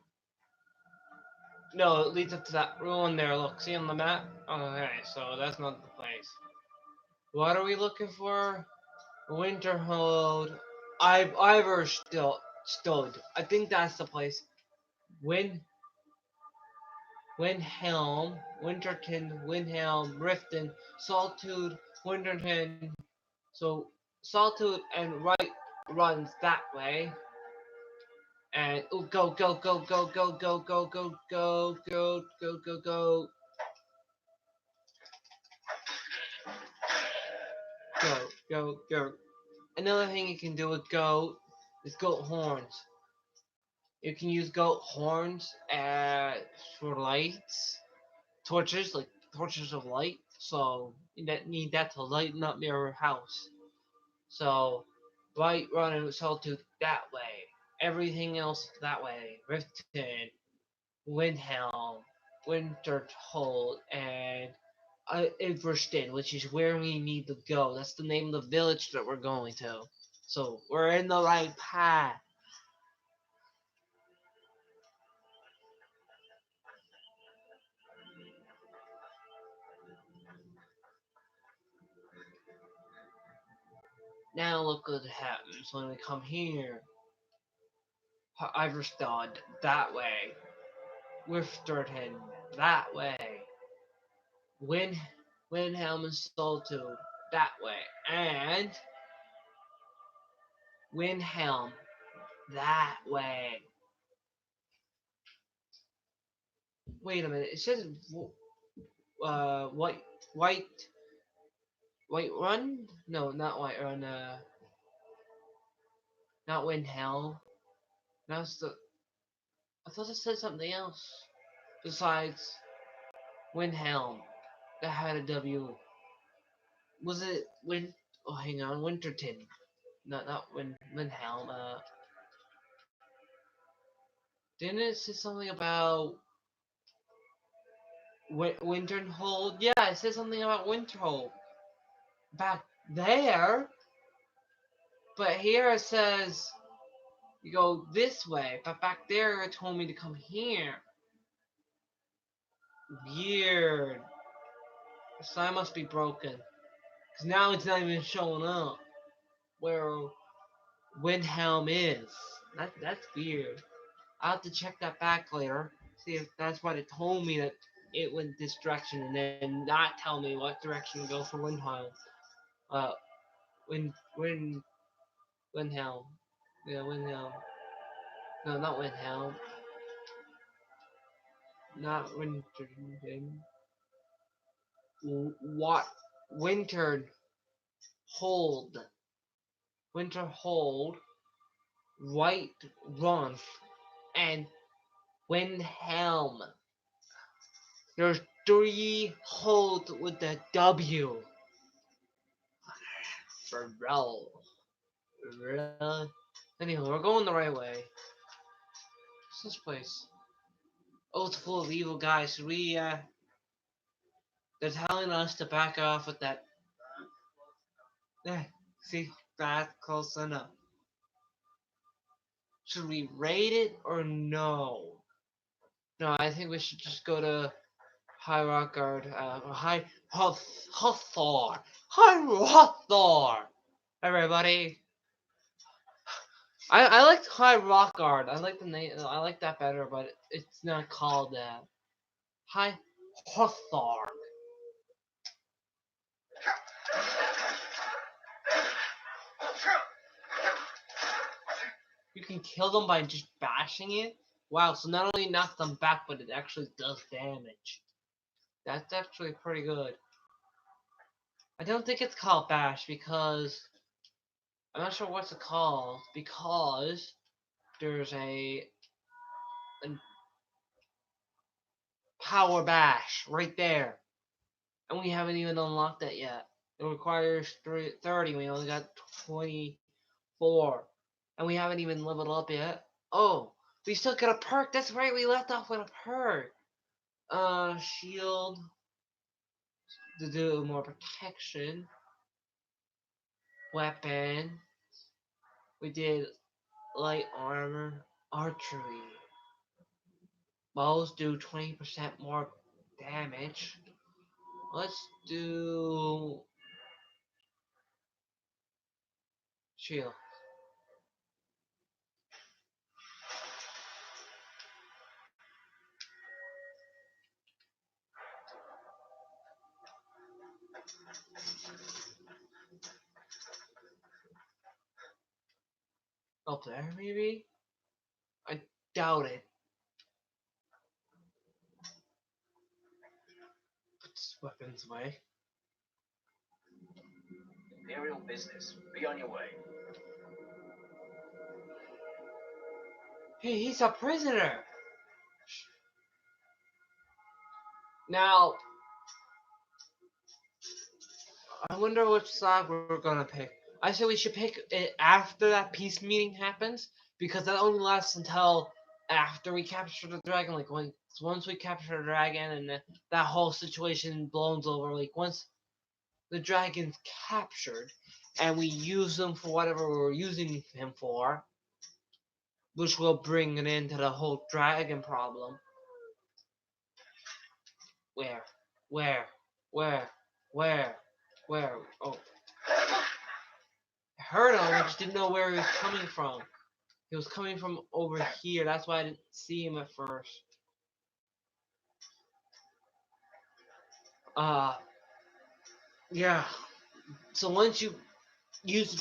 Speaker 1: No, it leads up to that ruin there. Look, see on the map? Okay, so that's not the place. What are we looking for? Winterhold. Ivor stood. I think that's the place. Windhelm, Winterton, Windhelm, Riften, Solitude, Winterton. So Solitude and right runs that way. And oh, go, go, go, go, go, go, go, go, go, go, go, go, go. Go, go, go. Another thing you can do with goat is goat horns. You can use goat horns for lights, torches, like torches of light. So you need that to lighten up your house. So right run and solitude that way. Everything else that way. Riften, Windhelm, Winterhold, and Everstead, which is where we need to go. That's the name of the village that we're going to. So we're in the right path. Now look what happens when we come here. Iverstad that way. Wifterton that way. Windhelm and Solitude that way. And Windhelm that way. Wait a minute. It says white run? No, not white run. Not Windhelm. That's the. I thought it said something else besides Windhelm that had a W. Was it Oh, hang on, Winterton. Not Windhelm. Didn't it say something about Winterhold? Yeah, it said something about Winterhold back there. But here it says you go this way, but back there it told me to come here. Weird. The sign must be broken. Because now it's not even showing up where Windhelm is. That's weird. I'll have to check that back later. See if that's what it told me, that it went this direction, and then not tell me what direction to go for Windhelm. Windhelm. Yeah, Windhelm. No, not Windhelm. Not Winterton. What? Wintered Hold. Winterhold. White Run. And Windhelm. There's 3 holds with the W. Pharrell. Really? Anyhow, we're going the right way. What's this place? Oh, it's full of evil guys. They're telling us to back off with that. See, that's close enough. Should we raid it or no? No, I think we should just go to High Rock Guard. High Hathor. High Hathor. Everybody. I like High Rock Guard. I like the name. I like that better, but it's not called that. High Hathor. You can kill them by just bashing it. Wow, so not only knocks them back, but it actually does damage. That's actually pretty good. I don't think it's called bash because I'm not sure what's it called, because there's a power bash right there, and we haven't even unlocked that yet. It requires 30. We only got 24, and we haven't even leveled up yet. Oh, we still got a perk. That's right. We left off with a perk. Shield to do more protection. Weapon. We did light armor, archery. Bows do 20% more damage. Let's do shield. Up there, maybe? I doubt it. Put weapons away.
Speaker 3: Imperial business. Be on your way.
Speaker 1: Hey, he's a prisoner! Now, I wonder which side we're gonna pick. I say we should pick it after that peace meeting happens, because that only lasts until after we capture the dragon. Like, once we capture the dragon and that whole situation blows over, like, once the dragon's captured and we use him for whatever we're using him for, which will bring an end to the whole dragon problem. Where? Where? Where? Where? Where? Oh. I heard him, I just didn't know where he was coming from. He was coming from over here, that's why I didn't see him at first. Yeah. So once you use the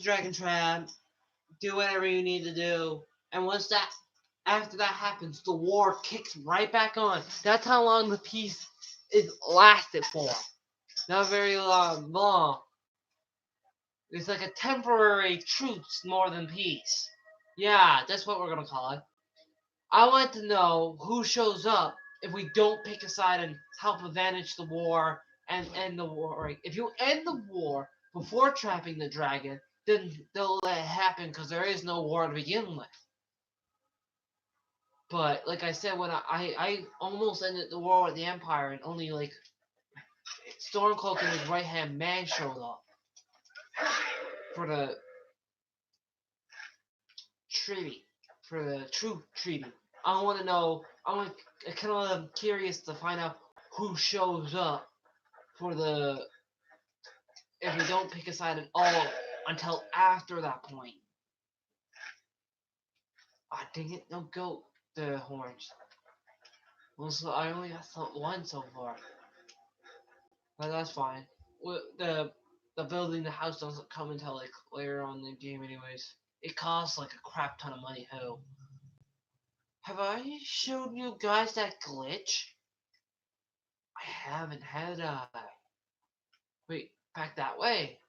Speaker 1: dragon trap, do whatever you need to do, and after that happens, the war kicks right back on. That's how long the peace is lasted for. Not very long. It's like a temporary truce more than peace. Yeah, that's what we're gonna call it. I want to know who shows up if we don't pick a side and help advantage the war and end the war. Right? If you end the war before trapping the dragon, then they'll let it happen because there is no war to begin with. But like I said, when I almost ended the war with the Empire, and only like Stormcloak and his right hand man showed up for the treaty, for the true treaty. I want to know. I'm kind of curious to find out who shows up for the if we don't pick a side at all until after that point. Ah, dang it! No goat. The horns. Well, so I only got one so far. But that's fine. The building the house doesn't come until like later on in the game anyways. It costs like a crap ton of money too. Have I showed you guys that glitch? I haven't, had I? Wait, back that way.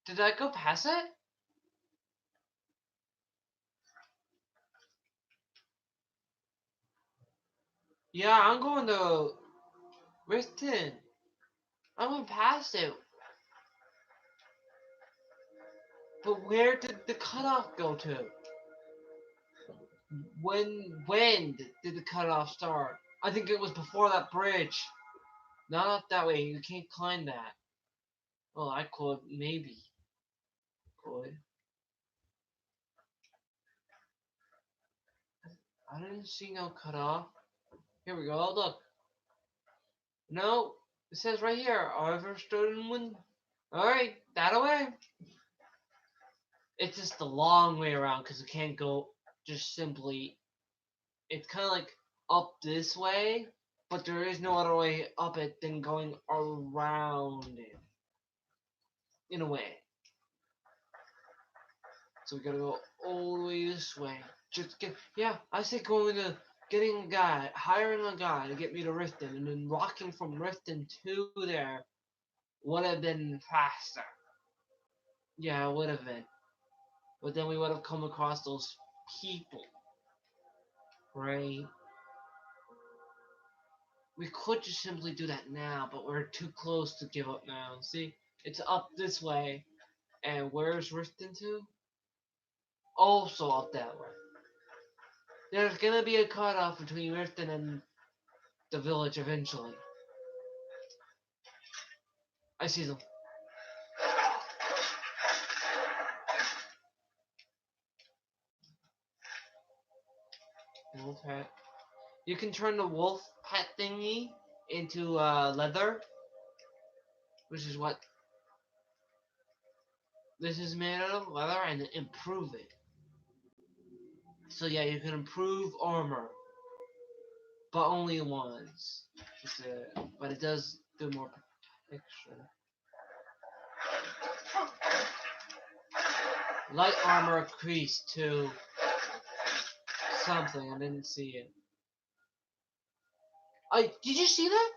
Speaker 1: Did I go past it? Yeah, I'm going to Riften. I went past it. But where did the cutoff go to? When did the cutoff start? I think it was before that bridge. Not up that way. You can't climb that. Well, I could maybe. Could. I didn't see no cutoff. Here we go. Look. No, it says right here. However, stood in wind. All right, that away. It's just the long way around because it can't go just simply. It's kind of like up this way, but there is no other way up it than going around it. In a way. So we gotta go all the way this way. Just I say going to getting a guy, hiring a guy to get me to Riften, and then walking from Riften to there would have been faster. Yeah, it would have been. But then we would have come across those people. Right? We could just simply do that now, but we're too close to give up now. See? It's up this way. And where's Riften to? also up that way. There's gonna be a cutoff between Riften and the village eventually. I see them. Wolf hat. You can turn the wolf pet thingy into leather, which is what this is made out of, leather, and improve it. So yeah, you can improve armor, but only once. But it does do more protection. Light armor increased to something. I didn't see it. Did you see that?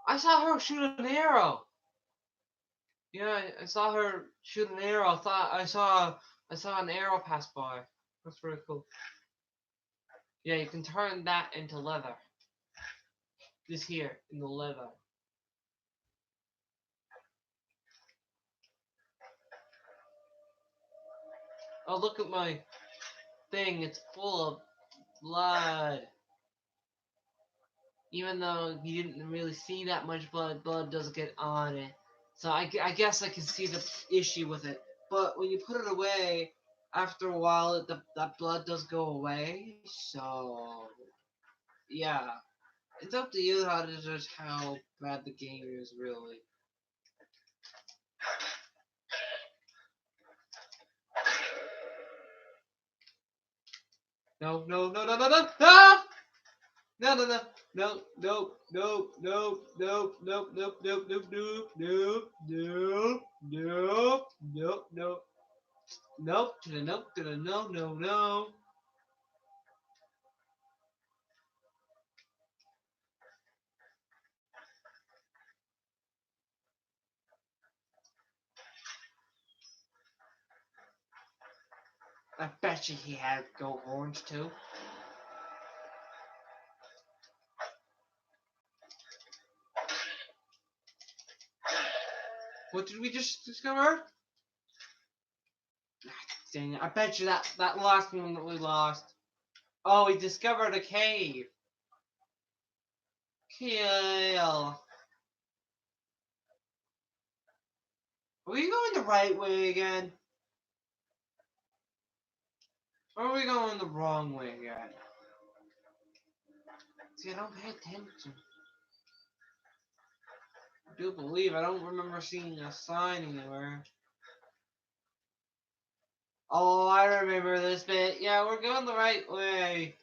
Speaker 1: I saw her shoot an arrow. Yeah, I saw her shoot an arrow. I saw an arrow pass by. That's pretty cool. Yeah, you can turn that into leather. This here in the leather. Oh, look at my thing. It's full of blood. Even though you didn't really see that much blood, blood does get on it. So I guess I can see the issue with it. But when you put it away, after a while, that blood does go away. So yeah, it's up to you how to judge how bad the game is really. No, no, no, no, no, no, no! No, no, no, no, no, no, no, no, no, no, no, no, no, no, no, no, no, no, nope, to the nope, to the no, no, no. I bet you he had gold horns too. What did we just discover? Dang it, I bet you that last one that we lost. Oh, we discovered a cave. Kill. Are we going the right way again? Or are we going the wrong way again? See, I don't pay attention. I do believe I don't remember seeing a sign anywhere. Oh, I remember this bit. Yeah, we're going the right way.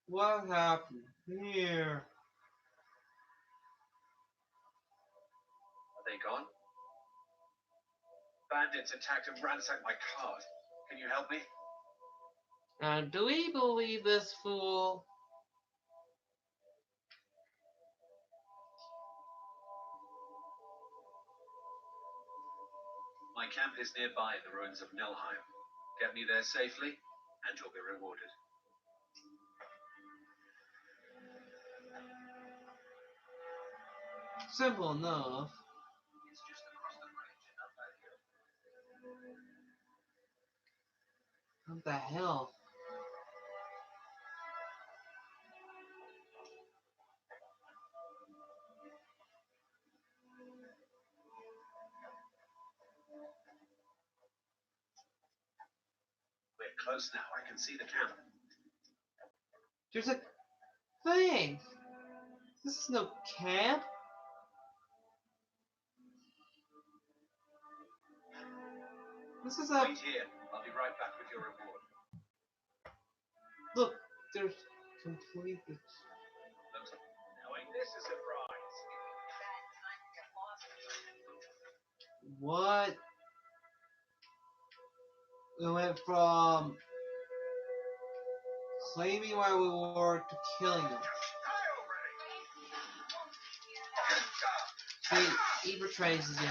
Speaker 1: What happened here?
Speaker 3: Are they gone? Bandits attacked and ransacked my cart. Can you help me?
Speaker 1: Do we believe this fool?
Speaker 3: My camp is nearby in the ruins of Nilheim. Get me there safely, and you'll be rewarded.
Speaker 1: Simple enough.
Speaker 3: It's just across the bridge and up that hill.
Speaker 1: What the hell?
Speaker 3: We're close now. I can see the camp.
Speaker 1: There's a thing. This is no camp. This is a
Speaker 3: Wait here. I'll be right back with your reward.
Speaker 1: look. There's complete.
Speaker 3: Now ain't this a surprise?
Speaker 1: What? We went from claiming my reward to killing him. See, he betrays you.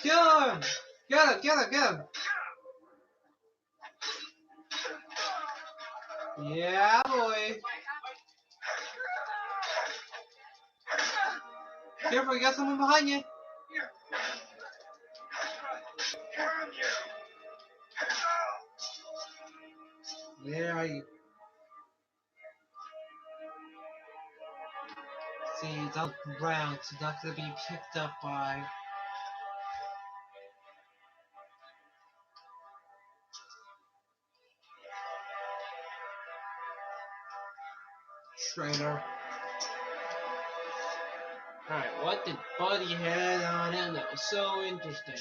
Speaker 1: Kill him! Get him! Get him! Get him! Yeah, boy. Careful, you got someone behind you. Where are you? See, it's on the ground, so not gonna be picked up by. Trainer. Alright, what did Buddy had on him that was so interesting?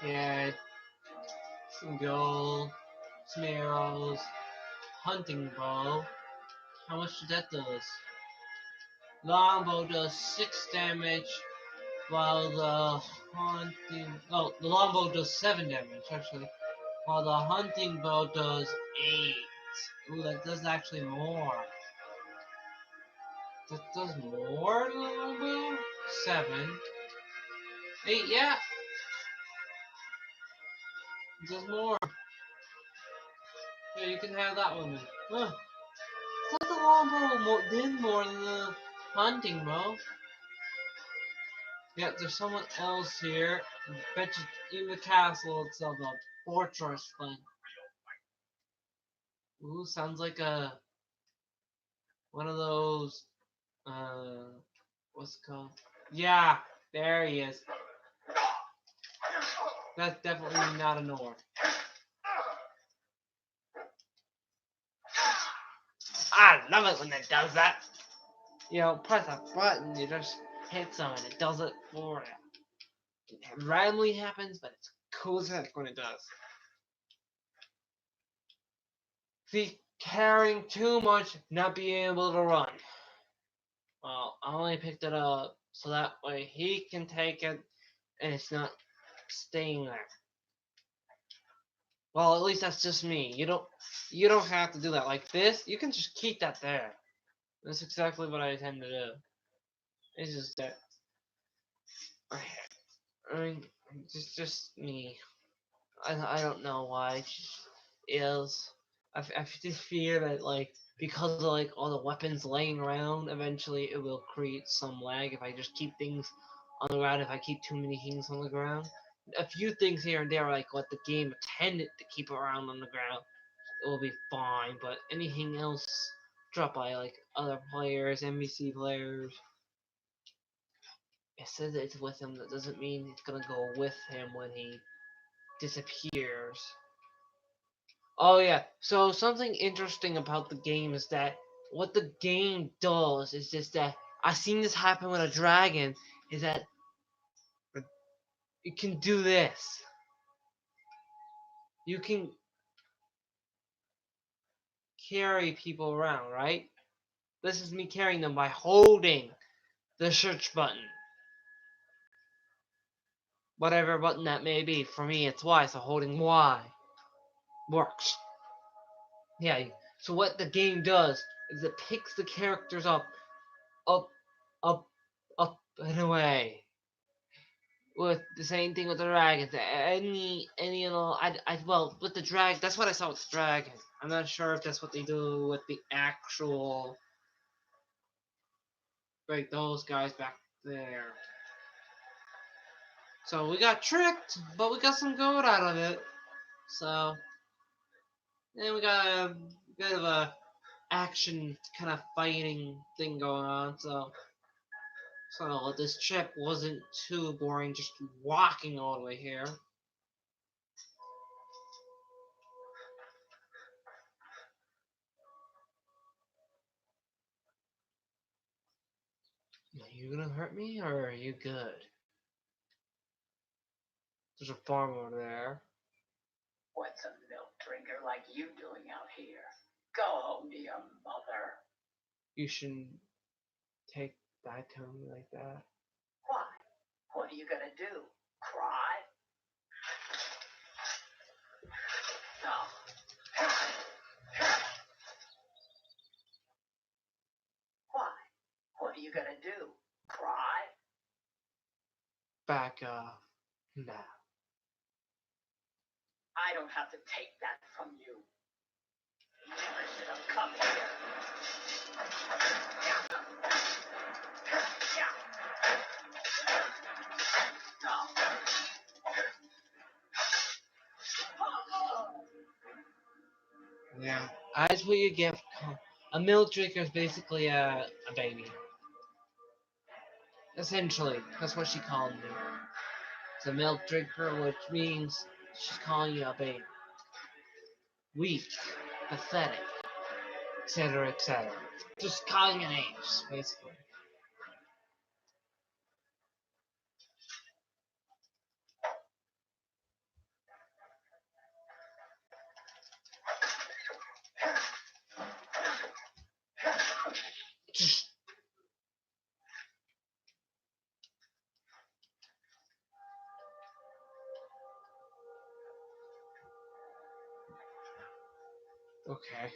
Speaker 1: Yeah, some gold, some arrows, hunting bow. How much did that does? Longbow does 6 damage, while the the longbow does 7 damage actually, while the hunting bow does 8. Ooh, that does actually more. That does more than the longbow? 7. 8, yeah. It does more. Yeah, you can have that one then. Huh. I thought the longbow did more than the hunting bow. Yeah, there's someone else here. I bet you in the castle itself, a fortress thing. Ooh, sounds like one of those, what's it called? Yeah, there he is. That's definitely not a Nord. I love it when it does that. You know, press a button, you just hit something, it does it for you. It randomly happens, but it's cool as heck when it does. See, carrying too much, not being able to run. Well, I only picked it up so that way he can take it and it's not staying there. Well, at least that's just me. You don't have to do that. Like this, you can just keep that there. That's exactly what I tend to do. It's just that. I mean, just me. I don't know why. It just is. I just fear that like because of like all the weapons laying around, eventually it will create some lag if I just keep things on the ground. If I keep too many things on the ground, a few things here and there, like what the game intended to keep around on the ground, it will be fine. But anything else dropped by like other players, NPC players, it says it's with him. That doesn't mean it's gonna go with him when he disappears. Oh yeah, so something interesting about the game is that what the game does is just that I've seen this happen with a dragon, is that you can do this. You can carry people around, right? This is me carrying them by holding the search button. Whatever button that may be. For me it's Y, so holding Y works. Yeah, so what the game does is it picks the characters up, up, up, up and away. With the same thing with the dragons. Any and all. Well, with the drag, that's what I saw with the dragon. I'm not sure if that's what they do with the actual, like those guys back there. So we got tricked, but we got some gold out of it. So, and we got a bit of a action kind of fighting thing going on. So this trip wasn't too boring, just walking all the way here. Are you gonna hurt me, or are you good? There's a farm over there.
Speaker 5: What's a milk drinker like you doing out here? Go home to your mother.
Speaker 1: You shouldn't take that to me like that.
Speaker 5: Why? What are you gonna do? Cry? No. Why? What are you gonna do? Cry?
Speaker 1: back off now.
Speaker 5: I don't have to take that from you. You never should have come here.
Speaker 1: Yeah. That's what you get. A milk drinker is basically a baby. Essentially, that's what she called me. It's a milk drinker, which means she's calling you a baby. Weak, pathetic, etc., etc. Just calling you names, basically. Okay.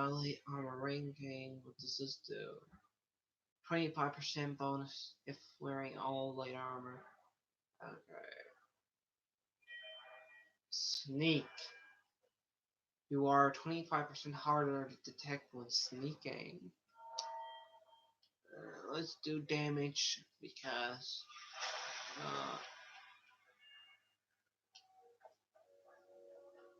Speaker 1: Late armor ranking. What does this do? 25% bonus if wearing all light armor. Okay. Sneak. You are 25% harder to detect when sneaking. Let's do damage because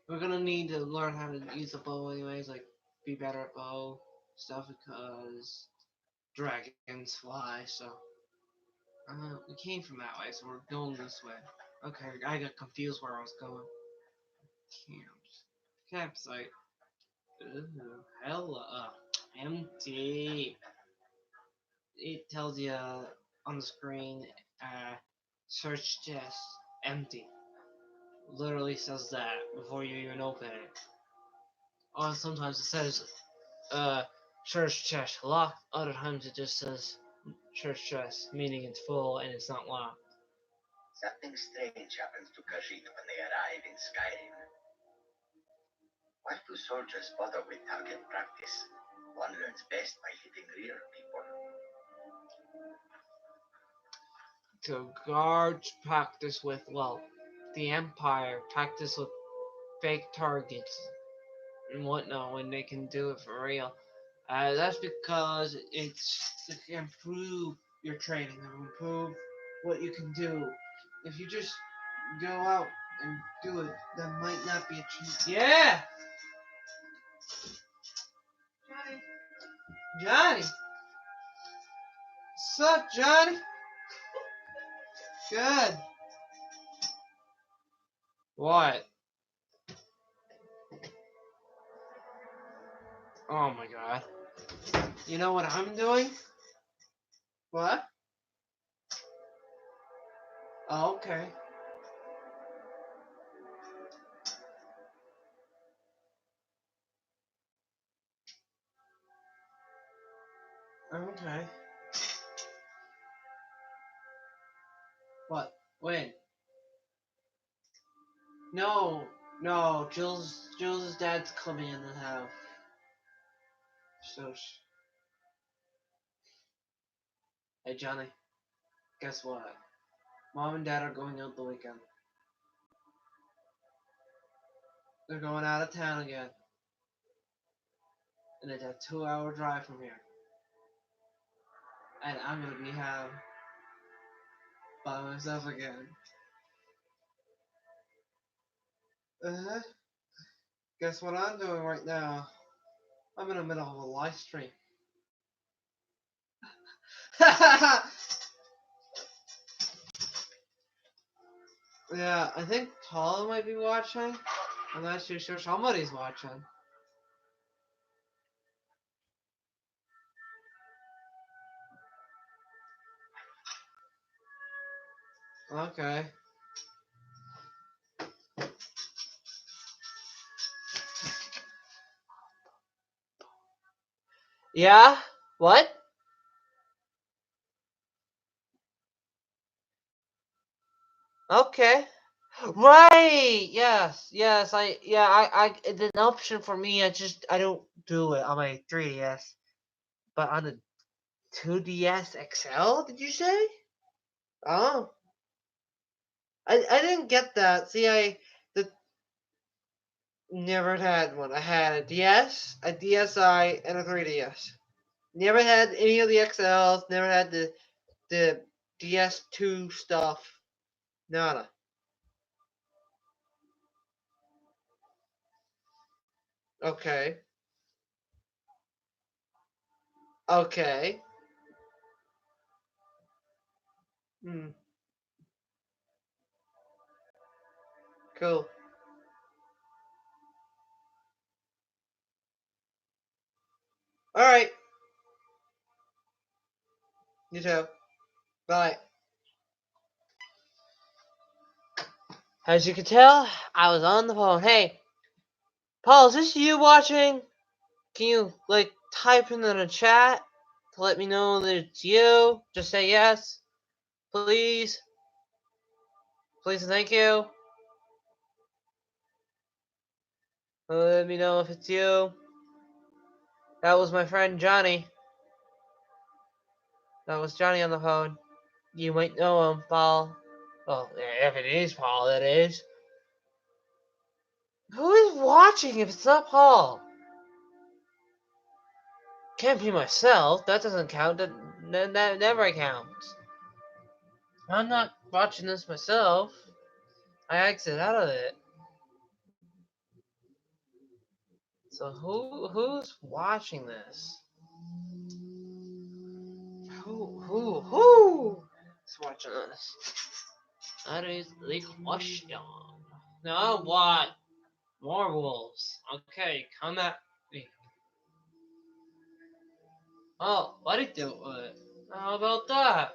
Speaker 1: we're gonna need to learn how to use a bow anyways, like be better at bow stuff because dragons fly, so we came from that way, so we're going this way. Okay, I got confused where I was going. Campsite. Ooh, hella empty. It tells you on the screen, search chest empty. Literally says that before you even open it. Or sometimes it says search chest locked. Other times it just says search chest, meaning it's full and it's not locked.
Speaker 6: Something strange happens to Khajiit when they arrive in Skyrim. Why do soldiers bother with target practice? One learns best by hitting real people.
Speaker 1: So guards practice with, well, the Empire practice with fake targets and whatnot when they can do it for real. That's because it's to improve your training, to improve what you can do. If you just go out and do it, that might not be a cheat. Yeah! Johnny! What's up, Johnny? Good. What? Oh my god. You know what I'm doing? What? Oh, okay. Okay. What? When? No, Jules' dad's coming in the house. So, hey Johnny, guess what? Mom and Dad are going out the weekend. They're going out of town again. And it's a 2-hour drive from here. And I'm gonna be home by myself again. Uh-huh. Guess what I'm doing right now? I'm in the middle of a live stream. Yeah, I think Paula might be watching. I'm not too sure. Somebody's watching. Okay. Yeah? What? Okay. Right. Yes. Yes. I. It's an option for me. I don't do it on my 3DS, but on the 2DS XL. Did you say? Oh, I didn't get that. See, the never had one. I had a DS, a DSi, and a 3DS. Never had any of the XLs. Never had the DS2 stuff. Nada. Okay. Okay. Hmm. Cool. All right. You too. Bye. As you can tell, I was on the phone. Hey, Paul, is this you watching? Can you type in the chat to let me know that it's you? Just say yes, please. Please and thank you. Let me know if it's you. That was my friend Johnny. That was Johnny on the phone. You might know him, Paul. Well, if it is Paul, that is. Who is watching if it's not Paul? Can't be myself. That doesn't count. That never counts. I'm not watching this myself. I exit out of it. So who's watching this? Who's watching this? That is the question. Now what? More wolves. Okay, come at me. Oh, what did you do with it? How about that?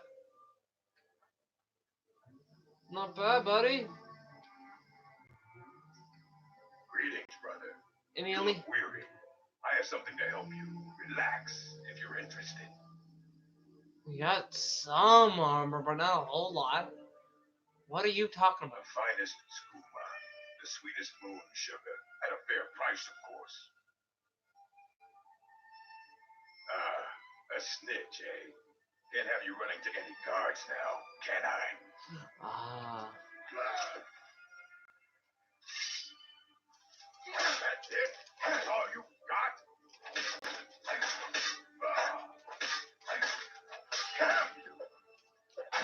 Speaker 1: Not bad, buddy.
Speaker 2: Greetings, brother.
Speaker 1: Any
Speaker 2: You
Speaker 1: only?
Speaker 2: look weary. I have something to help you. Relax, if you're interested.
Speaker 1: We got some armor, but not a whole lot. What are you talking
Speaker 2: The
Speaker 1: about?
Speaker 2: finest skooma, the sweetest moon sugar, at a fair price, of course. A snitch, eh? Can't have you running to any guards now, can I?
Speaker 1: Ah.
Speaker 2: That's it? That's all you got? Damn you! I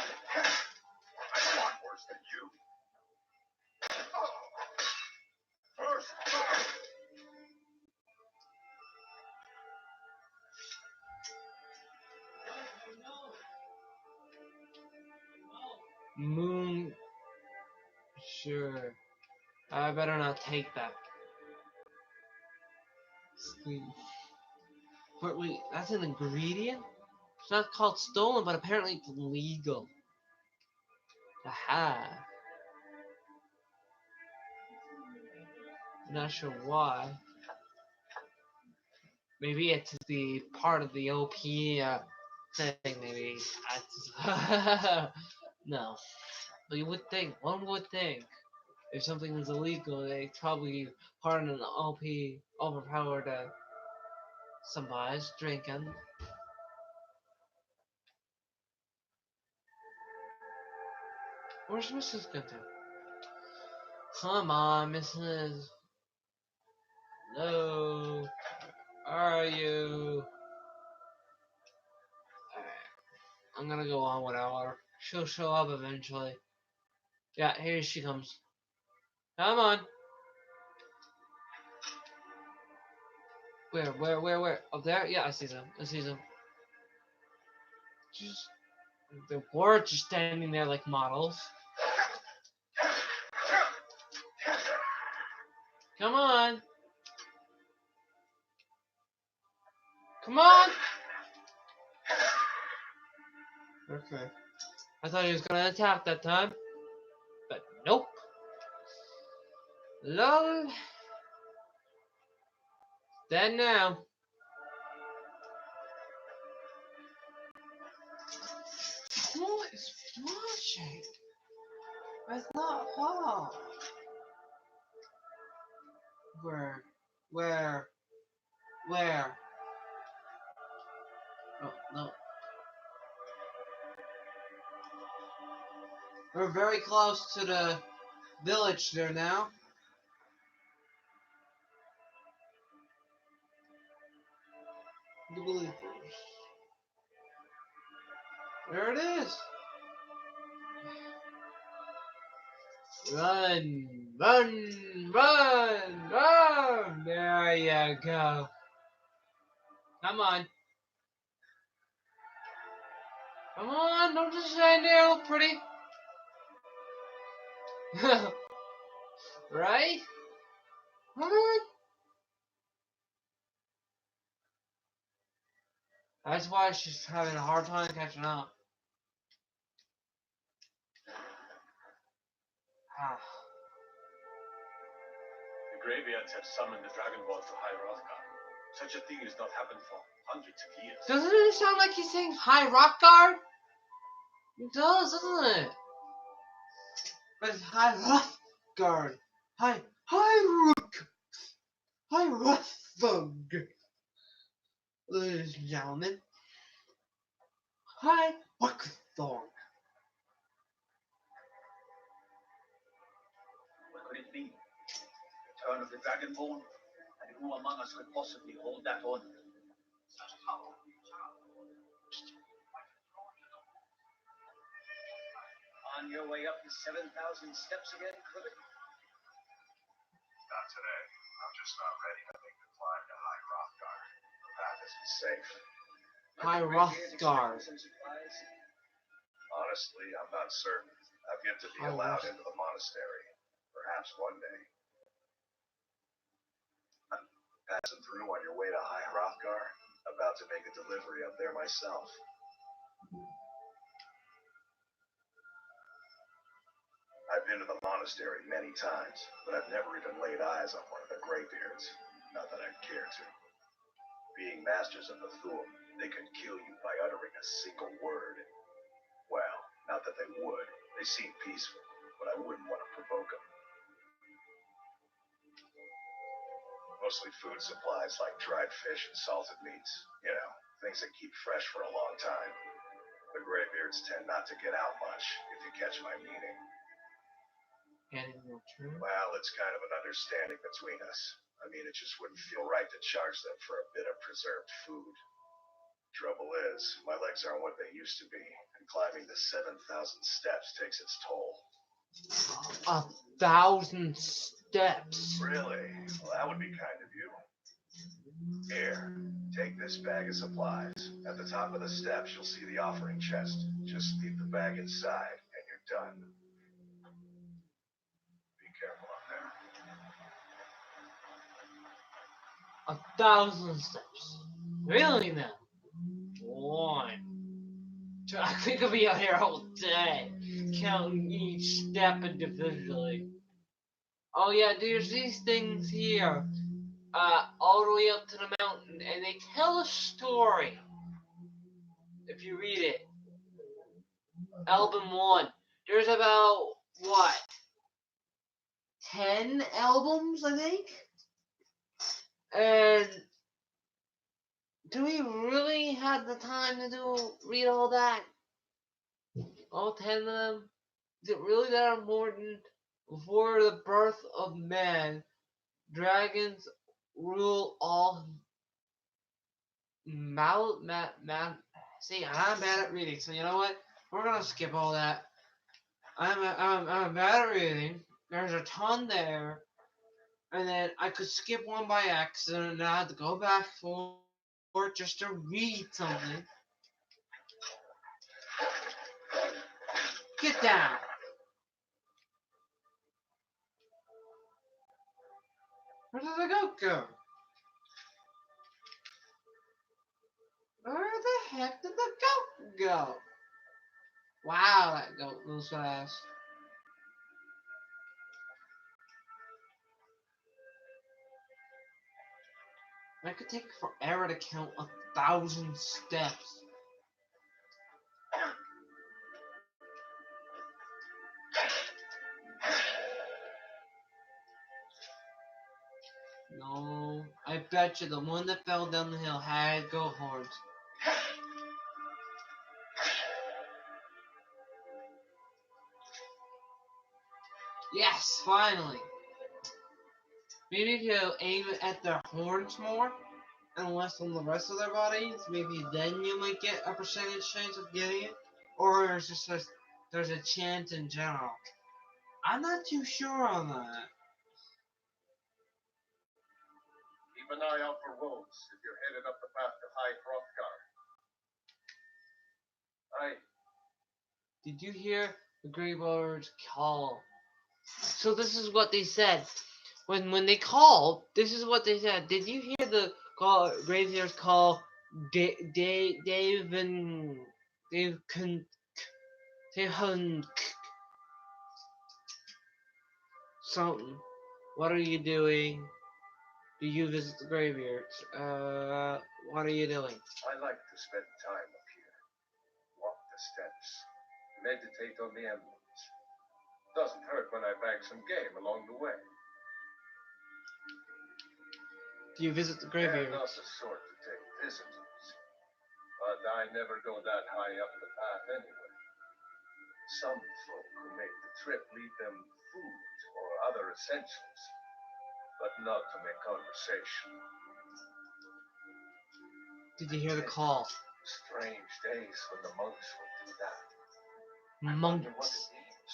Speaker 2: want worse than you. First blood!
Speaker 1: Moon. Sure. I better not take that. Sweet. But wait, that's an ingredient? It's not called stolen, but apparently it's legal to have. Not sure why. Maybe it's the part of the OP thing, maybe. No. But you would think, one would think, if something is illegal, they probably harden an OP overpowered somebody's drinking. Where's Mrs. Gunter? Come on, Mrs. Hello. Are you? Alright. I'm gonna go on without her. She'll show up eventually. Yeah, here she comes. Come on. Where? Up there? Yeah, I see them. Just, the words just standing there like models. Come on. Come on. Okay. I thought he was gonna attack that time. But nope. Lol. Dead now. Who is watching? That's not hard. Where? Where? Where? Oh, no. We're very close to the village there now. The believers. There it is. Run, run, run, run. There you go. Come on. Come on, don't just stand there, look pretty. Right? Come on. That's why she's having a hard time catching up. Ah.
Speaker 2: The Graveyards have summoned the Dragonborn to High Rothgar. Such a thing has not happened for hundreds of years.
Speaker 1: Doesn't it sound like he's saying High Rock Guard? It does, doesn't it? But it's High Rock Guard. High Roththug. Ladies and gentlemen. High Roththug.
Speaker 6: What could it be? The turn of the Dragonborn? And who among us could possibly hold that on? On your way up the 7,000 steps again, Cribbit?
Speaker 2: Not today. I'm just not ready to make the climb to High Rothgar. The path isn't safe.
Speaker 1: High Rothgar.
Speaker 2: Honestly, I'm not certain. I've yet to be
Speaker 1: High
Speaker 2: allowed
Speaker 1: Roth-
Speaker 2: into the monastery. Perhaps one day. Passing through on your way to High Hrothgar? About to make a delivery up there myself. I've been to the monastery many times, but I've never even laid eyes on one of the graybeards. Not that I'd care to. Being masters of the Thu'um, they could kill you by uttering a single word. Well, not that they would. They seem peaceful, but I wouldn't want to provoke them. Mostly food supplies like dried fish and salted meats. You know, things that keep fresh for a long time. The graybeards tend not to get out much, if you catch my meaning. Well, it's kind of an understanding between us. I mean, it just wouldn't feel right to charge them for a bit of preserved food. Trouble is, my legs aren't what they used to be, and climbing the 7,000 steps takes its toll.
Speaker 1: 1,000 steps.
Speaker 2: Really? Well, that would be kind of you. Here, take this bag of supplies. At the top of the steps, you'll see the offering chest. Just leave the bag inside, and you're done. Be careful up there.
Speaker 1: 1,000 steps. Really now? One. Two. I think I'll be out here all day, counting each step individually. Oh yeah, there's these things here, all the way up to the mountain, and they tell a story. If you read it, album 1. There's about what? 10 albums, I think? And do we really have the time to read all that? All 10 of them? Is it really that important? Before the birth of man, dragons rule all. See, I'm bad at reading, so you know what? We're gonna skip all that. I'm bad at reading. There's a ton there, and then I could skip one by accident, and I had to go back for it just to read something. Get down. Where did the goat go? Where the heck did the goat go? Wow, that goat moves fast. That could take forever to count 1,000 steps. betcha the one that fell down the hill had goat horns. Yes, finally. Maybe to aim at their horns more and less on the rest of their bodies. Maybe then you might get a percentage chance of getting it. Or it's just there's a chance in general. I'm not too sure on that.
Speaker 2: Keep an eye out for wolves if you're headed up the path to High Hrothgar. Aye.
Speaker 1: Did you hear the Grey Birds call? So this is what they said. When they called, this is what they said. Did you hear the Graveyards call Dave something? What are you doing? Do you visit the graveyards? What are you doing?
Speaker 2: I like to spend time up here. Walk the steps. Meditate on the emblems. Doesn't hurt when I bag some game along the way.
Speaker 1: Do you visit the
Speaker 2: They're
Speaker 1: graveyards?
Speaker 2: not the sort to take visitors. But I never go that high up the path anyway. Some folk who make the trip leave them food or other essentials, but not to make conversation.
Speaker 1: Did you hear the call?
Speaker 2: Strange days when the monks would do that. I wonder what
Speaker 1: Monks.
Speaker 2: it means.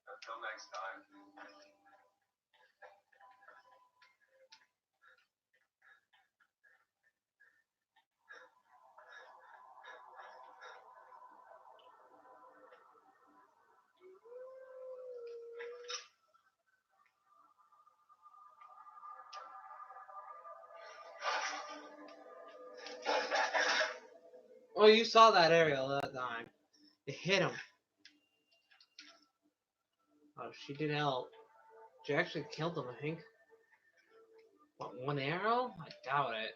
Speaker 2: Until next time.
Speaker 1: Oh, you saw that aerial that time. It hit him. Oh, she did help. She actually killed him, I think. What, one arrow? I doubt it.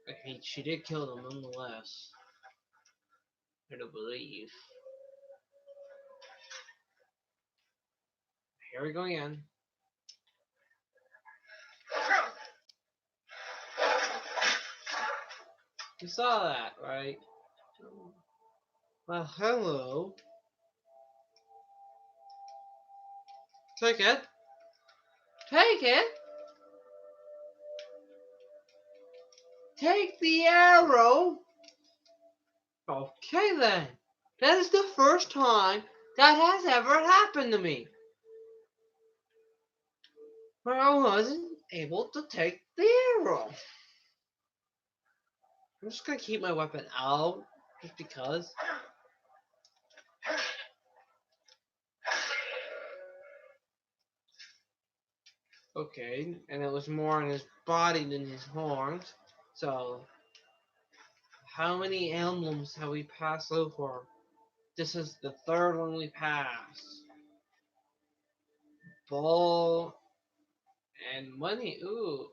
Speaker 1: Okay, she did kill him nonetheless. I don't believe. Here we go again. You saw that, right? Well, hello. Take it. Take it. Take the arrow. Okay then. That is the first time that has ever happened to me. Where I wasn't able to take the arrow. I'm just gonna keep my weapon out, just because. Okay, and it was more on his body than his horns. So, how many emblems have we passed so far? This is the third one we passed. Ball and money. Ooh.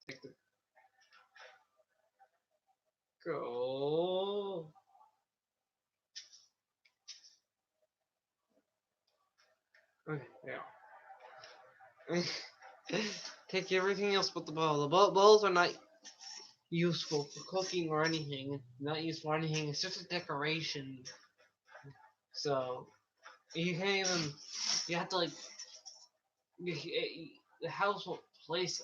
Speaker 1: Take the go. Okay, yeah. Take everything else but the ball. The balls are not useful for cooking or anything. Not useful for anything. It's just a decoration. So you can't even. You have to like. The house will place.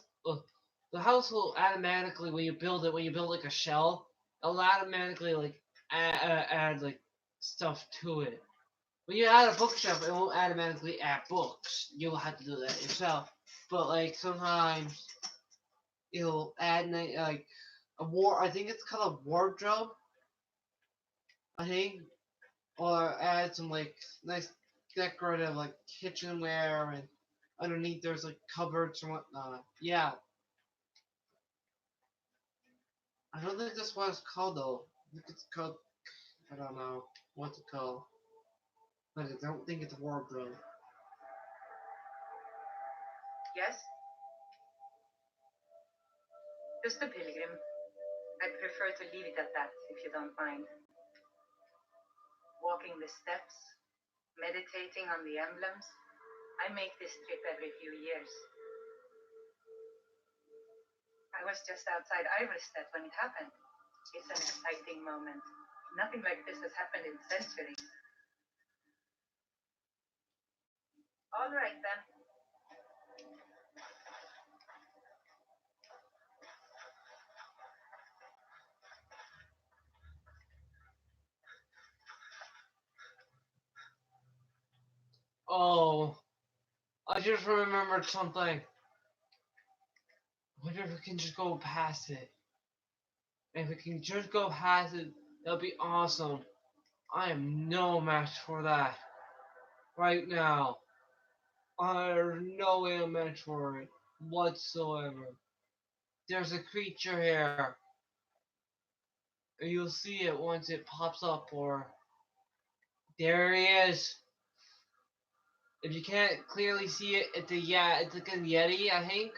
Speaker 1: The house will automatically when you build it. When you build like a shell, it'll automatically like add like stuff to it. When you add a bookshelf, it won't automatically add books. You'll have to do that yourself. But like sometimes it'll add like I think it's called a wardrobe. I think, or add some like nice decorative like kitchenware, and underneath there's like cupboards and whatnot. Yeah. I don't think that's what it's called though. I think it's called, I don't know what's it called. But I don't think it's a wardrobe.
Speaker 4: Yes? Just a pilgrim. I'd prefer to leave it at that, if you don't mind. Walking the steps, meditating on the emblems. I make this trip every few years. I was just outside Iverstead when it happened. It's an exciting moment. Nothing like this has happened in centuries. All right then.
Speaker 1: Oh, I just remembered something. I wonder if we can just go past it. If we can just go past it, that'll be awesome. I am no match for that. Right now. There's no way I'm match for it. Whatsoever. There's a creature here. And you'll see it once it pops up, or there he is. If you can't clearly see it, it's like a Yeti, I think.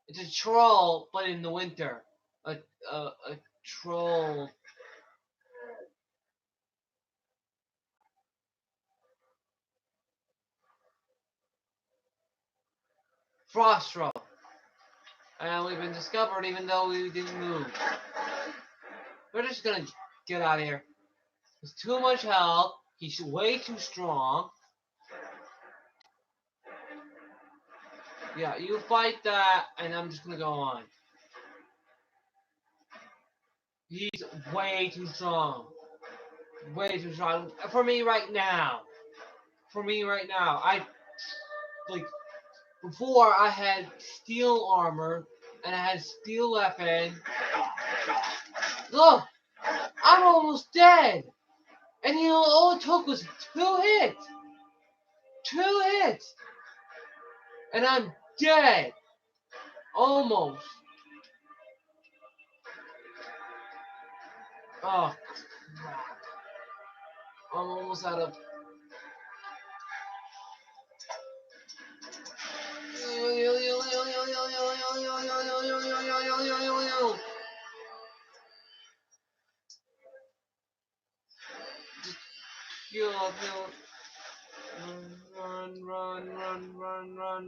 Speaker 1: It's a troll, but in the winter. A troll. Frost troll. And we've been discovered even though we didn't move. We're just gonna get out of here. There's too much health. He's way too strong. Yeah, you fight that, and I'm just gonna go on. He's way too strong. Way too strong. For me right now. Like, before I had steel armor, and I had steel weapon. Look! I'm almost dead! And all it took was 2 hits! 2 hits! And I'm dead! Almost. Oh, crap. I'm almost out of...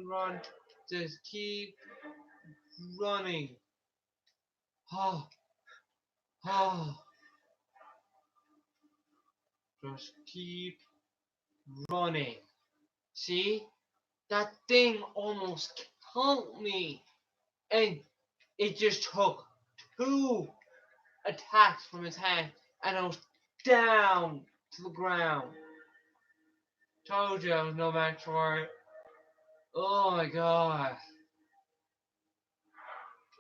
Speaker 1: Run. Just keep running. Oh. Just keep running. See? That thing almost killed me. And it just took 2 attacks from his hand, and I was down to the ground. Told you I was no match for it. Oh my god.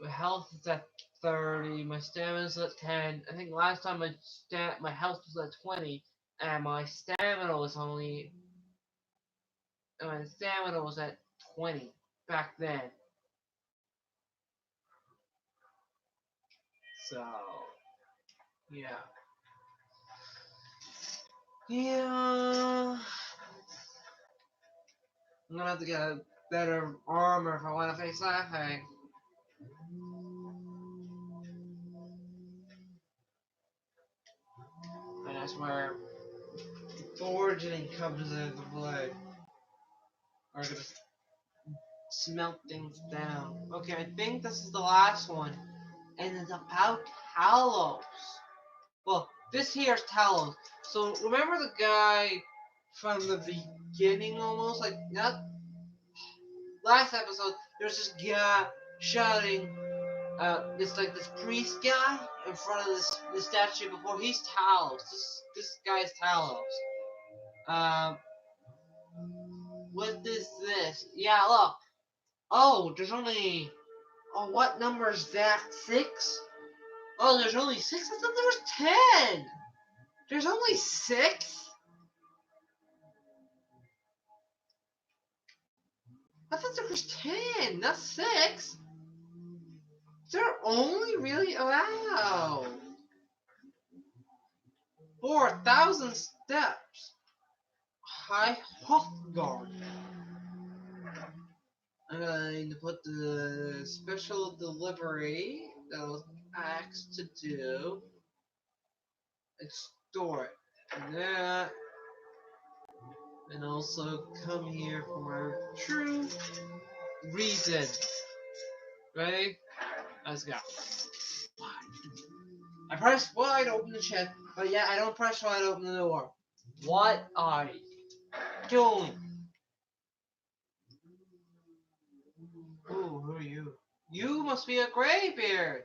Speaker 1: My health is at 30, my stamina's at 10. I think last time my health was at 20, and my stamina was at 20 back then. So, yeah. I'm gonna have to get a better armor if I want to face that thing. And that's where foraging comes into play. We're gonna smelt things down. Okay, I think this is the last one. And it's about Talos. Well, this here is Talos. So remember the guy from the beginning almost? Like, not last episode, there's this guy shouting, this priest guy in front of this statue before. He's Talos. This guy's Talos. What is this? Yeah, look. Oh, there's only... Oh, what number is that? 6? Oh, there's only 6? I thought there was 10! There's only 6? I thought there was 10, not 6. They're only really... Wow. 4,000 steps. High Hofgard. I'm going to put the special delivery that I was asked to do and store it. And and also come here for our true reason. Ready? Let's go. I press wide open the shed, but yeah, I don't press wide open the door. What are you doing? Ooh, who are you? You must be a graybeard.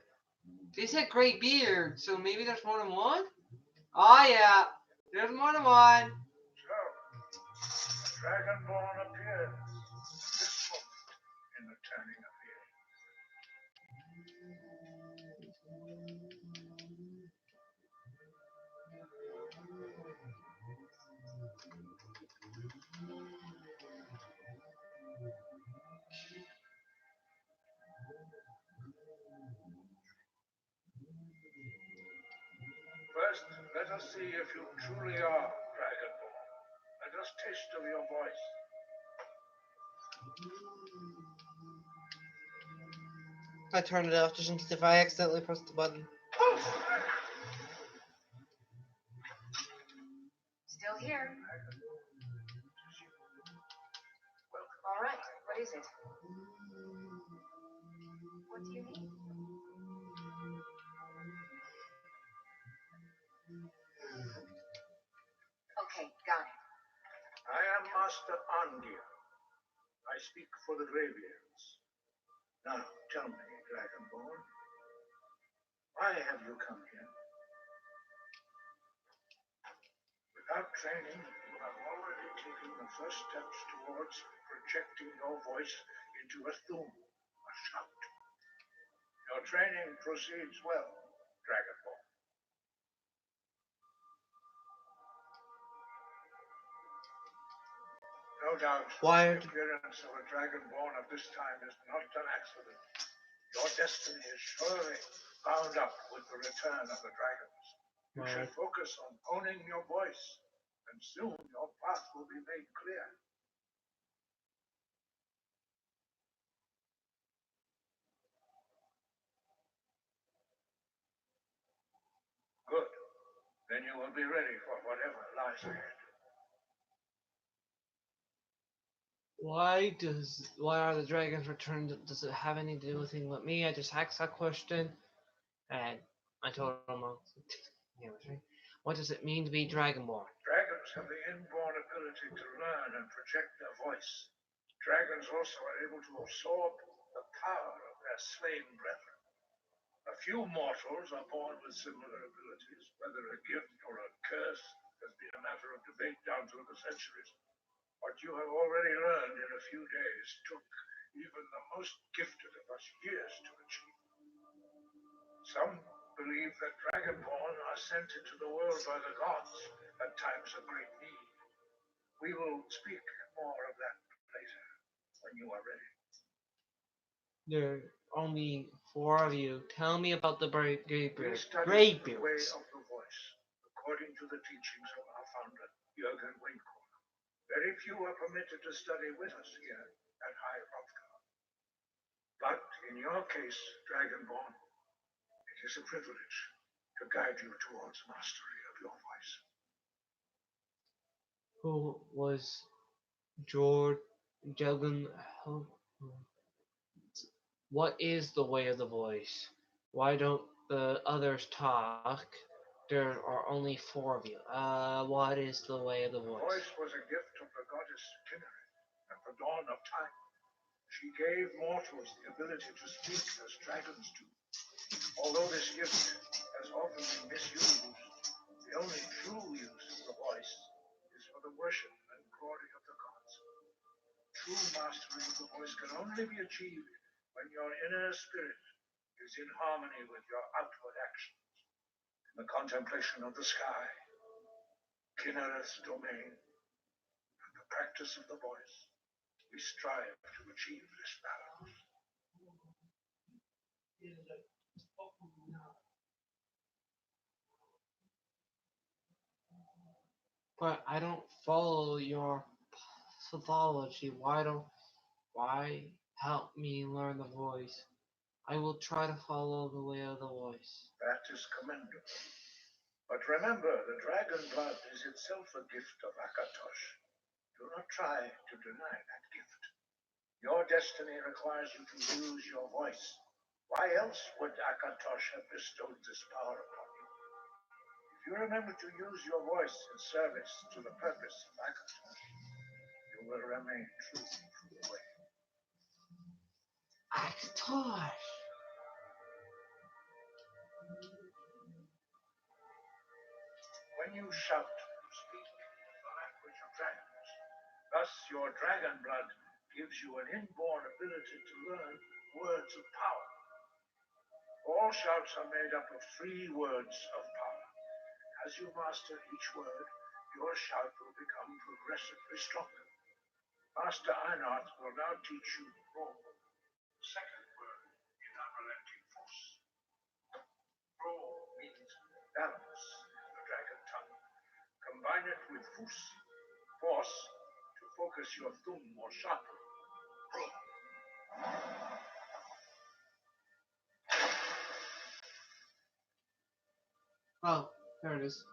Speaker 1: They said gray beard, so maybe there's more than one? Oh yeah, there's more than one.
Speaker 2: So, Dragonborn appeared this moment in the turning of the age. First, let us see if you truly are Dragonborn. Let us taste of your voice.
Speaker 1: I turned it off just in case if I accidentally pressed the button.
Speaker 4: Still here. All right, what is it? What do you need? Okay, got it.
Speaker 2: I am Master Andir. I speak for the Greybeards. Now, tell me, Dragonborn, why have you come here? Without training, you have already taken the first steps towards projecting your voice into a thum, a shout. Your training proceeds well, Dragonborn. No doubt,
Speaker 1: Why?
Speaker 2: the appearance of a Dragonborn of this time is not an accident. Your destiny is surely bound up with the return of the dragons. You should focus on honing your voice, and soon your path will be made clear. Good. Then you will be ready for whatever lies ahead.
Speaker 1: Why are the dragons returned? Does it have anything to do with anything with me? I just asked that question, and I told him, what does it mean to be Dragonborn?
Speaker 2: Dragons have the inborn ability to learn and project their voice. Dragons also are able to absorb the power of their slain brethren. A few mortals are born with similar abilities. Whether a gift or a curse has been a matter of debate down through the centuries. What you have already learned in a few days took even the most gifted of us years to achieve. Some believe that Dragonborn are sent into the world by the gods at times of great need. We will speak more of that later, when you are ready.
Speaker 1: There are only 4 of you. Tell me about the
Speaker 2: We
Speaker 1: Greybeard.
Speaker 2: study the way of the voice, according to the teachings of our founder, Jürgen Windkorn. Very few are permitted to study with us here at High Hrothgar. But in your case, Dragonborn, it is a privilege to guide you towards mastery of your voice.
Speaker 1: Who was George Juggen? What is the way of the voice? Why don't the others talk? There are only 4 of you. What is the way of the
Speaker 2: The
Speaker 1: voice?
Speaker 2: voice was a gift of the goddess Kinneret at the dawn of time. She gave mortals the ability to speak as dragons do. Although this gift has often been misused, the only true use of the voice is for the worship and glory of the gods. True mastery of the voice can only be achieved when your inner spirit is in harmony with your outward actions. In the contemplation of the sky, Kinnereth's domain, and the practice of the voice, we strive to achieve this balance.
Speaker 1: But I don't follow your pathology. Why help me learn the voice? I will try to follow the way of the voice.
Speaker 2: That is commendable. But remember, the dragon blood is itself a gift of Akatosh.
Speaker 7: Do not try to deny that gift. Your destiny requires you to use your voice. Why else would Akatosh have bestowed this power upon you? If you remember to use your voice in service to the purpose of Akatosh, you will remain true to the way.
Speaker 1: Akatosh.
Speaker 7: When you shout, you speak the language of dragons. Thus, your dragon blood gives you an inborn ability to learn words of power. All shouts are made up of 3 words of power. As you master each word, your shout will become progressively stronger. Master Einarth will now teach you Roar. The second word in unrelenting force. Roar means balance in the dragon tongue. Combine it with Fus, force, to focus your thumb more sharply. Roar.
Speaker 1: Oh, there it is.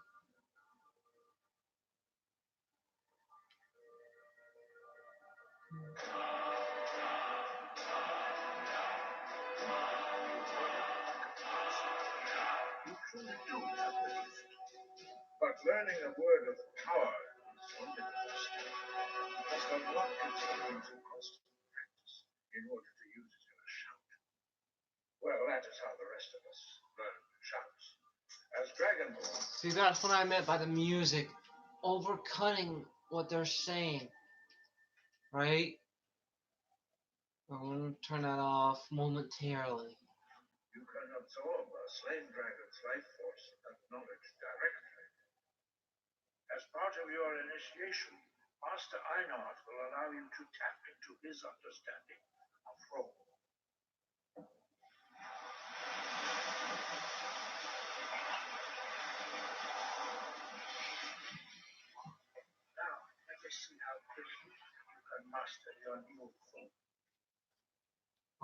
Speaker 7: You truly do have the gift. But learning a word of power is only the first step. You must unlock its meaning through constant practice in order to use it in a shout. Well, that is how the rest of us learn shouts. As Dragonborn,
Speaker 1: See, that's what I meant by the music overcutting what they're saying, right? I'm gonna turn that off momentarily.
Speaker 7: you can absorb a slain dragon's life force and knowledge directly. As part of your initiation, Master Einarth will allow you to tap into his understanding of role. Now, let us see how quickly you can master your new form.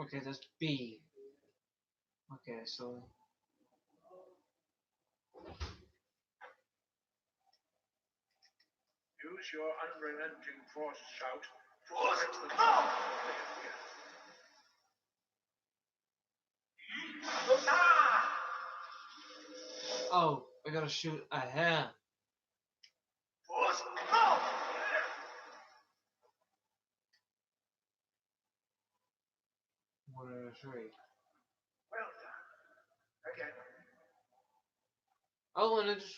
Speaker 1: Okay, that's B. Okay, so
Speaker 7: Use your unrelenting force shout to strike the ground when they appear.
Speaker 1: oh, I gotta shoot ahead. One out of 3.
Speaker 7: Well done. Again.
Speaker 1: Oh, and it just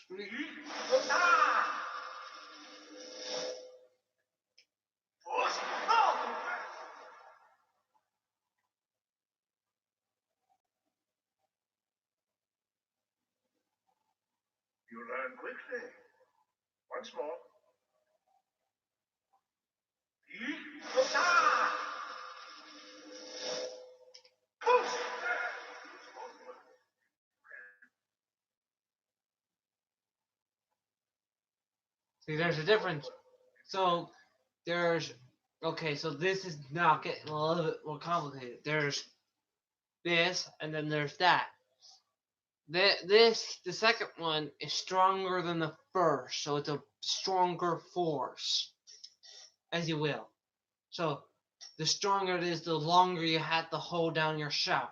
Speaker 7: You learn quickly. Once more.
Speaker 1: see, there's a difference. So there's okay, so this is now getting a little bit more complicated. There's this, and then there's that. The second one is stronger than the first, so it's a stronger force, as you will. So the stronger it is, the longer you have to hold down your shout.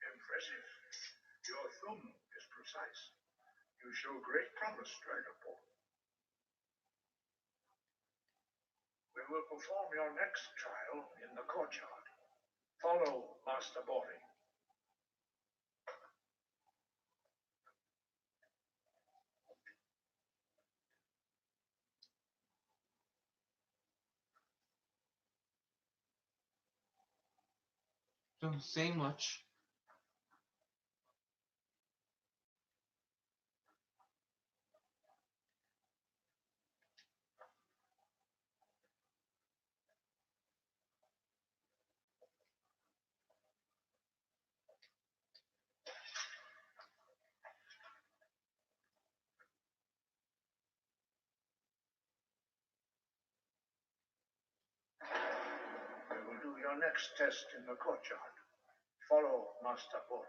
Speaker 7: Impressive. Your thumb is precise. You show great promise, Dragonborn. We will perform your next trial in the courtyard. Follow Master Bori.
Speaker 1: Don't say much.
Speaker 7: our next test in the courtyard. Follow Master Boy.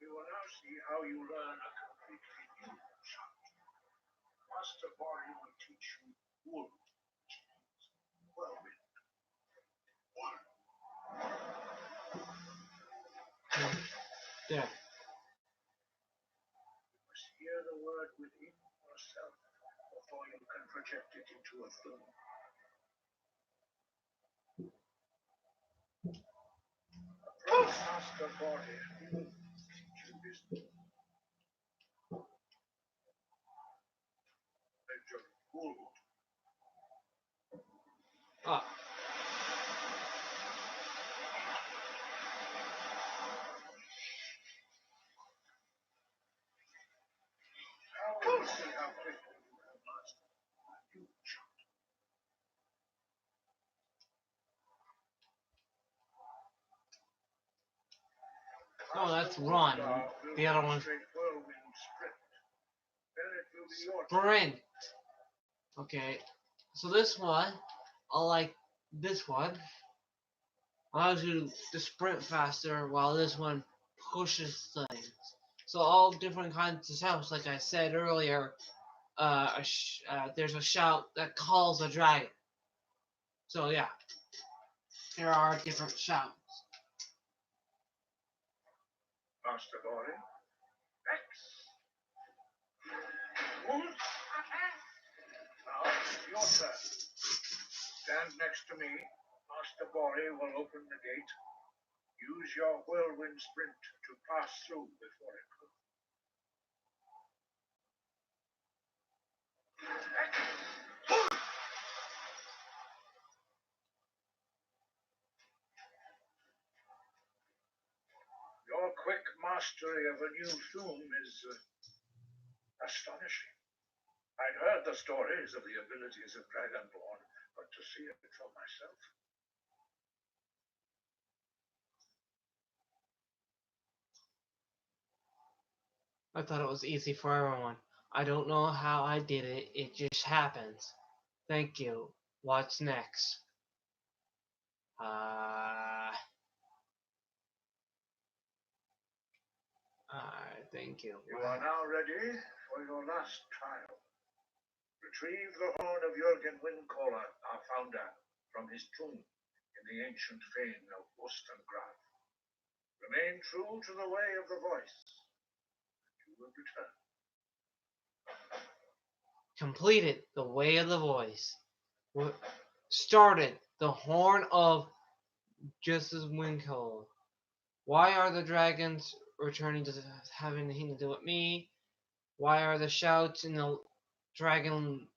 Speaker 7: You will now see how you learn a completely new shot. Master Boy will teach you wood, which means whirlwind.
Speaker 1: There.
Speaker 7: You must hear the word within yourself before you can project it into a film. Approach Master Boy. He will teach you this knowledge of wood.
Speaker 1: Ah.
Speaker 7: Now we will see how quickly you can master a new shot.
Speaker 1: Oh, that's
Speaker 7: Master
Speaker 1: run.
Speaker 7: Wolfgar will
Speaker 1: The other one.
Speaker 7: demonstrate whirlwind sprint. Then it will be your turn.
Speaker 1: Sprint. Okay. So this one, I like this one. Allows you to sprint faster while this one pushes things. So all different kinds of shouts, like I said earlier. There's a shout that calls a dragon. So yeah, there are different shouts.
Speaker 7: Master Boy. X. Wood. Now it's your turn. Stand next to me. Master Boy will open the gate. Use your whirlwind sprint to pass through before it goes. Your quick mastery of a new tune is astonishing. I'd heard the stories of the abilities of Dragonborn, but to see it for myself.
Speaker 1: I thought it was easy for everyone. I don't know how I did it. It just happens. Thank you. What's next? Thank you.
Speaker 7: You are now ready for your last trial. Retrieve the horn of Jürgen Windcaller, our founder, from his tomb in the ancient fane of Ostengrad. Remain true to the way of the voice, and you will return.
Speaker 1: Completed the way of the voice. Started the horn of Justice Windcaller. Why are the dragons returning to having anything to do with me? Why are the shouts in the dragon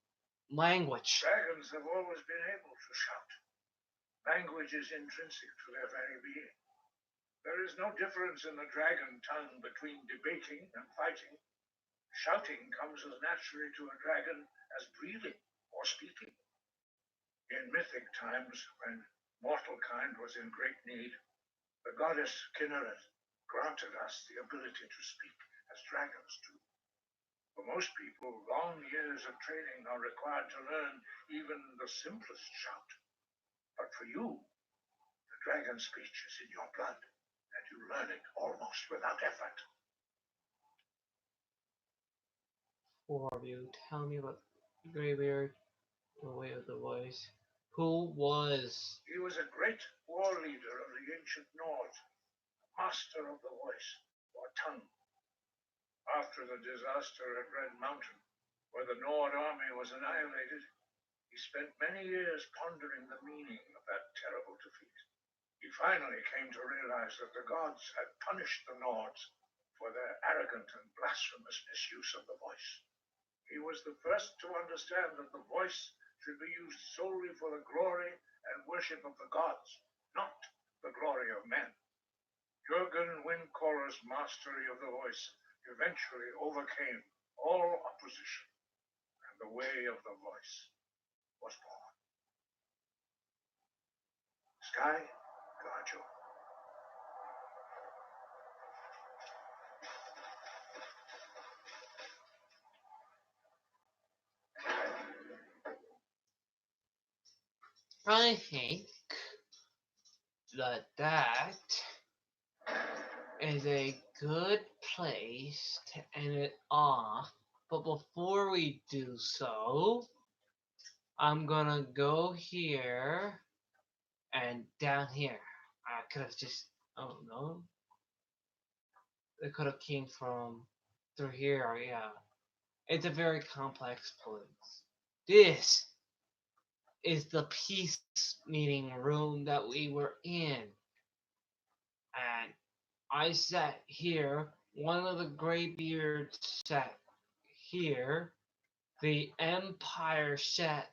Speaker 1: language?
Speaker 7: Dragons have always been able to shout. Language is intrinsic to their very being. There is no difference in the dragon tongue between debating and fighting. Shouting comes as naturally to a dragon as breathing or speaking. In mythic times, when mortal kind was in great need, the goddess Kinneret granted us the ability to speak as dragons do. For most people, long years of training are required to learn even the simplest shout. But for you, the dragon speech is in your blood, and you learn it almost without effort.
Speaker 1: Four of you, tell me about Greybeard, the way of the voice. Who was?
Speaker 7: He was a great war leader of the ancient Nords, master of the voice, or tongue. After the disaster at Red Mountain, where the Nord army was annihilated, he spent many years pondering the meaning of that terrible defeat. He finally came to realize that the gods had punished the Nords for their arrogant and blasphemous misuse of the voice. He was the first to understand that the voice should be used solely for the glory and worship of the gods, not the glory of men. Jurgen Windcaller's mastery of the voice eventually overcame all opposition, and the way of the voice was born. Sky, guard you.
Speaker 1: I think that is a good place to end it off. But before we do so, I'm gonna go here and down here. I could have just, oh no, it could have came from through here. Yeah, it's a very complex place. This is the peace meeting room that we were in, and I sat here. One of the graybeards sat here. The Empire sat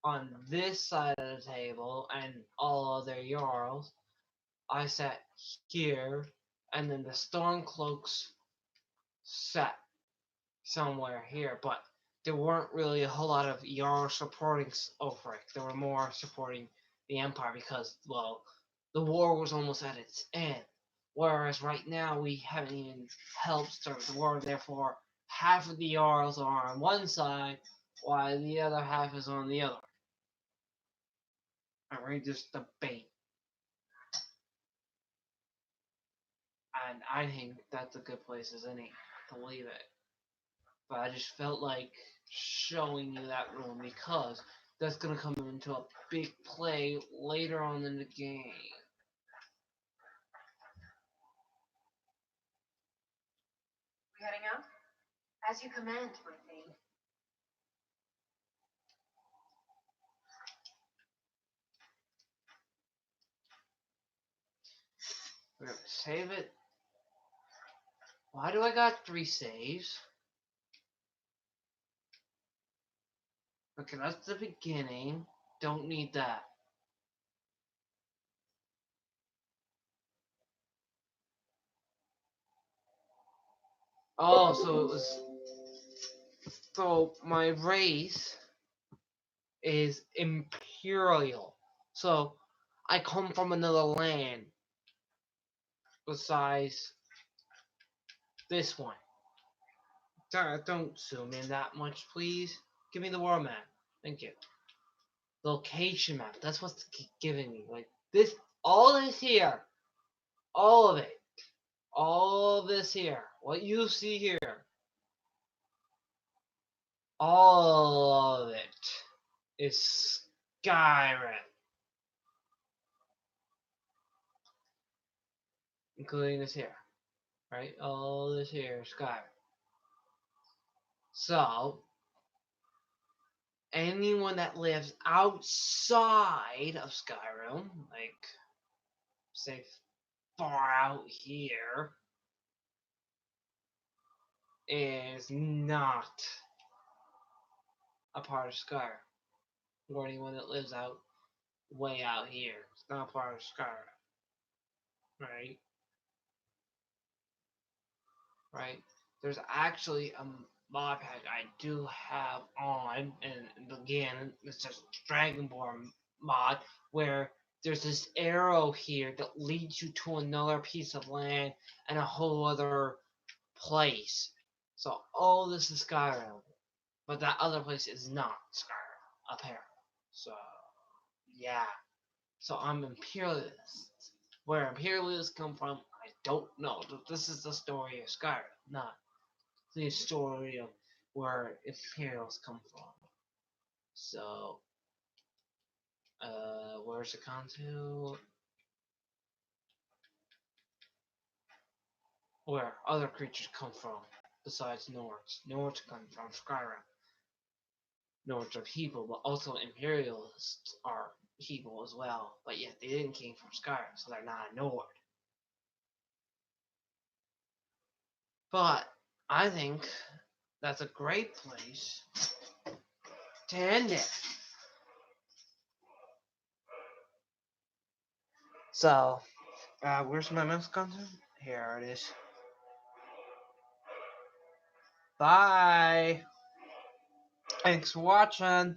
Speaker 1: on this side of the table, and all other Jarls. I sat here, and then the Stormcloaks sat somewhere here, but there weren't really a whole lot of Jarl supporting Ulfric. They were more supporting the Empire because, well, the war was almost at its end. Whereas right now we haven't even helped start the war, therefore half of the Jarls are on one side, while the other half is on the other. And we just debate. And I think that's a good place as any to leave it. But I just felt like showing you that room because that's going to come into a big play later on in the game.
Speaker 4: We heading out? As you command, my thane.
Speaker 1: We're going to save it. Why do I got 3 saves? Okay, that's the beginning. Don't need that. Oh, so it was... So my race is Imperial. So I come from another land besides this one. Don't zoom in that much, please. Give me the world map. Thank you. Location map. That's what's giving me. Like this, all this here, all of it, all of this here. What you see here, all of it is Skyrim, including this here, right? All this here is Skyrim. So anyone that lives outside of Skyrim, like say far out here, is not a part of Skyrim. Or anyone that lives out way out here, it's not a part of Skyrim. Right? Right? There's actually a mod pack I do have on, and again, it's just Dragonborn mod, where there's this arrow here that leads you to another piece of land and a whole other place. So all this is Skyrim, but that other place is not Skyrim, apparently. So yeah. So I'm Imperialist. Where Imperialists come from, I don't know. This is the story of Skyrim, not the story of where Imperials come from. So, where's it gone to? Where other creatures come from, besides Nords. Nords come from Skyrim. Nords are people, but also Imperialists are people as well. But yet they didn't came from Skyrim, so they're not a Nord. But I think that's a great place to end it. So, where's my mouse content? Here it is. Bye. Thanks for watching.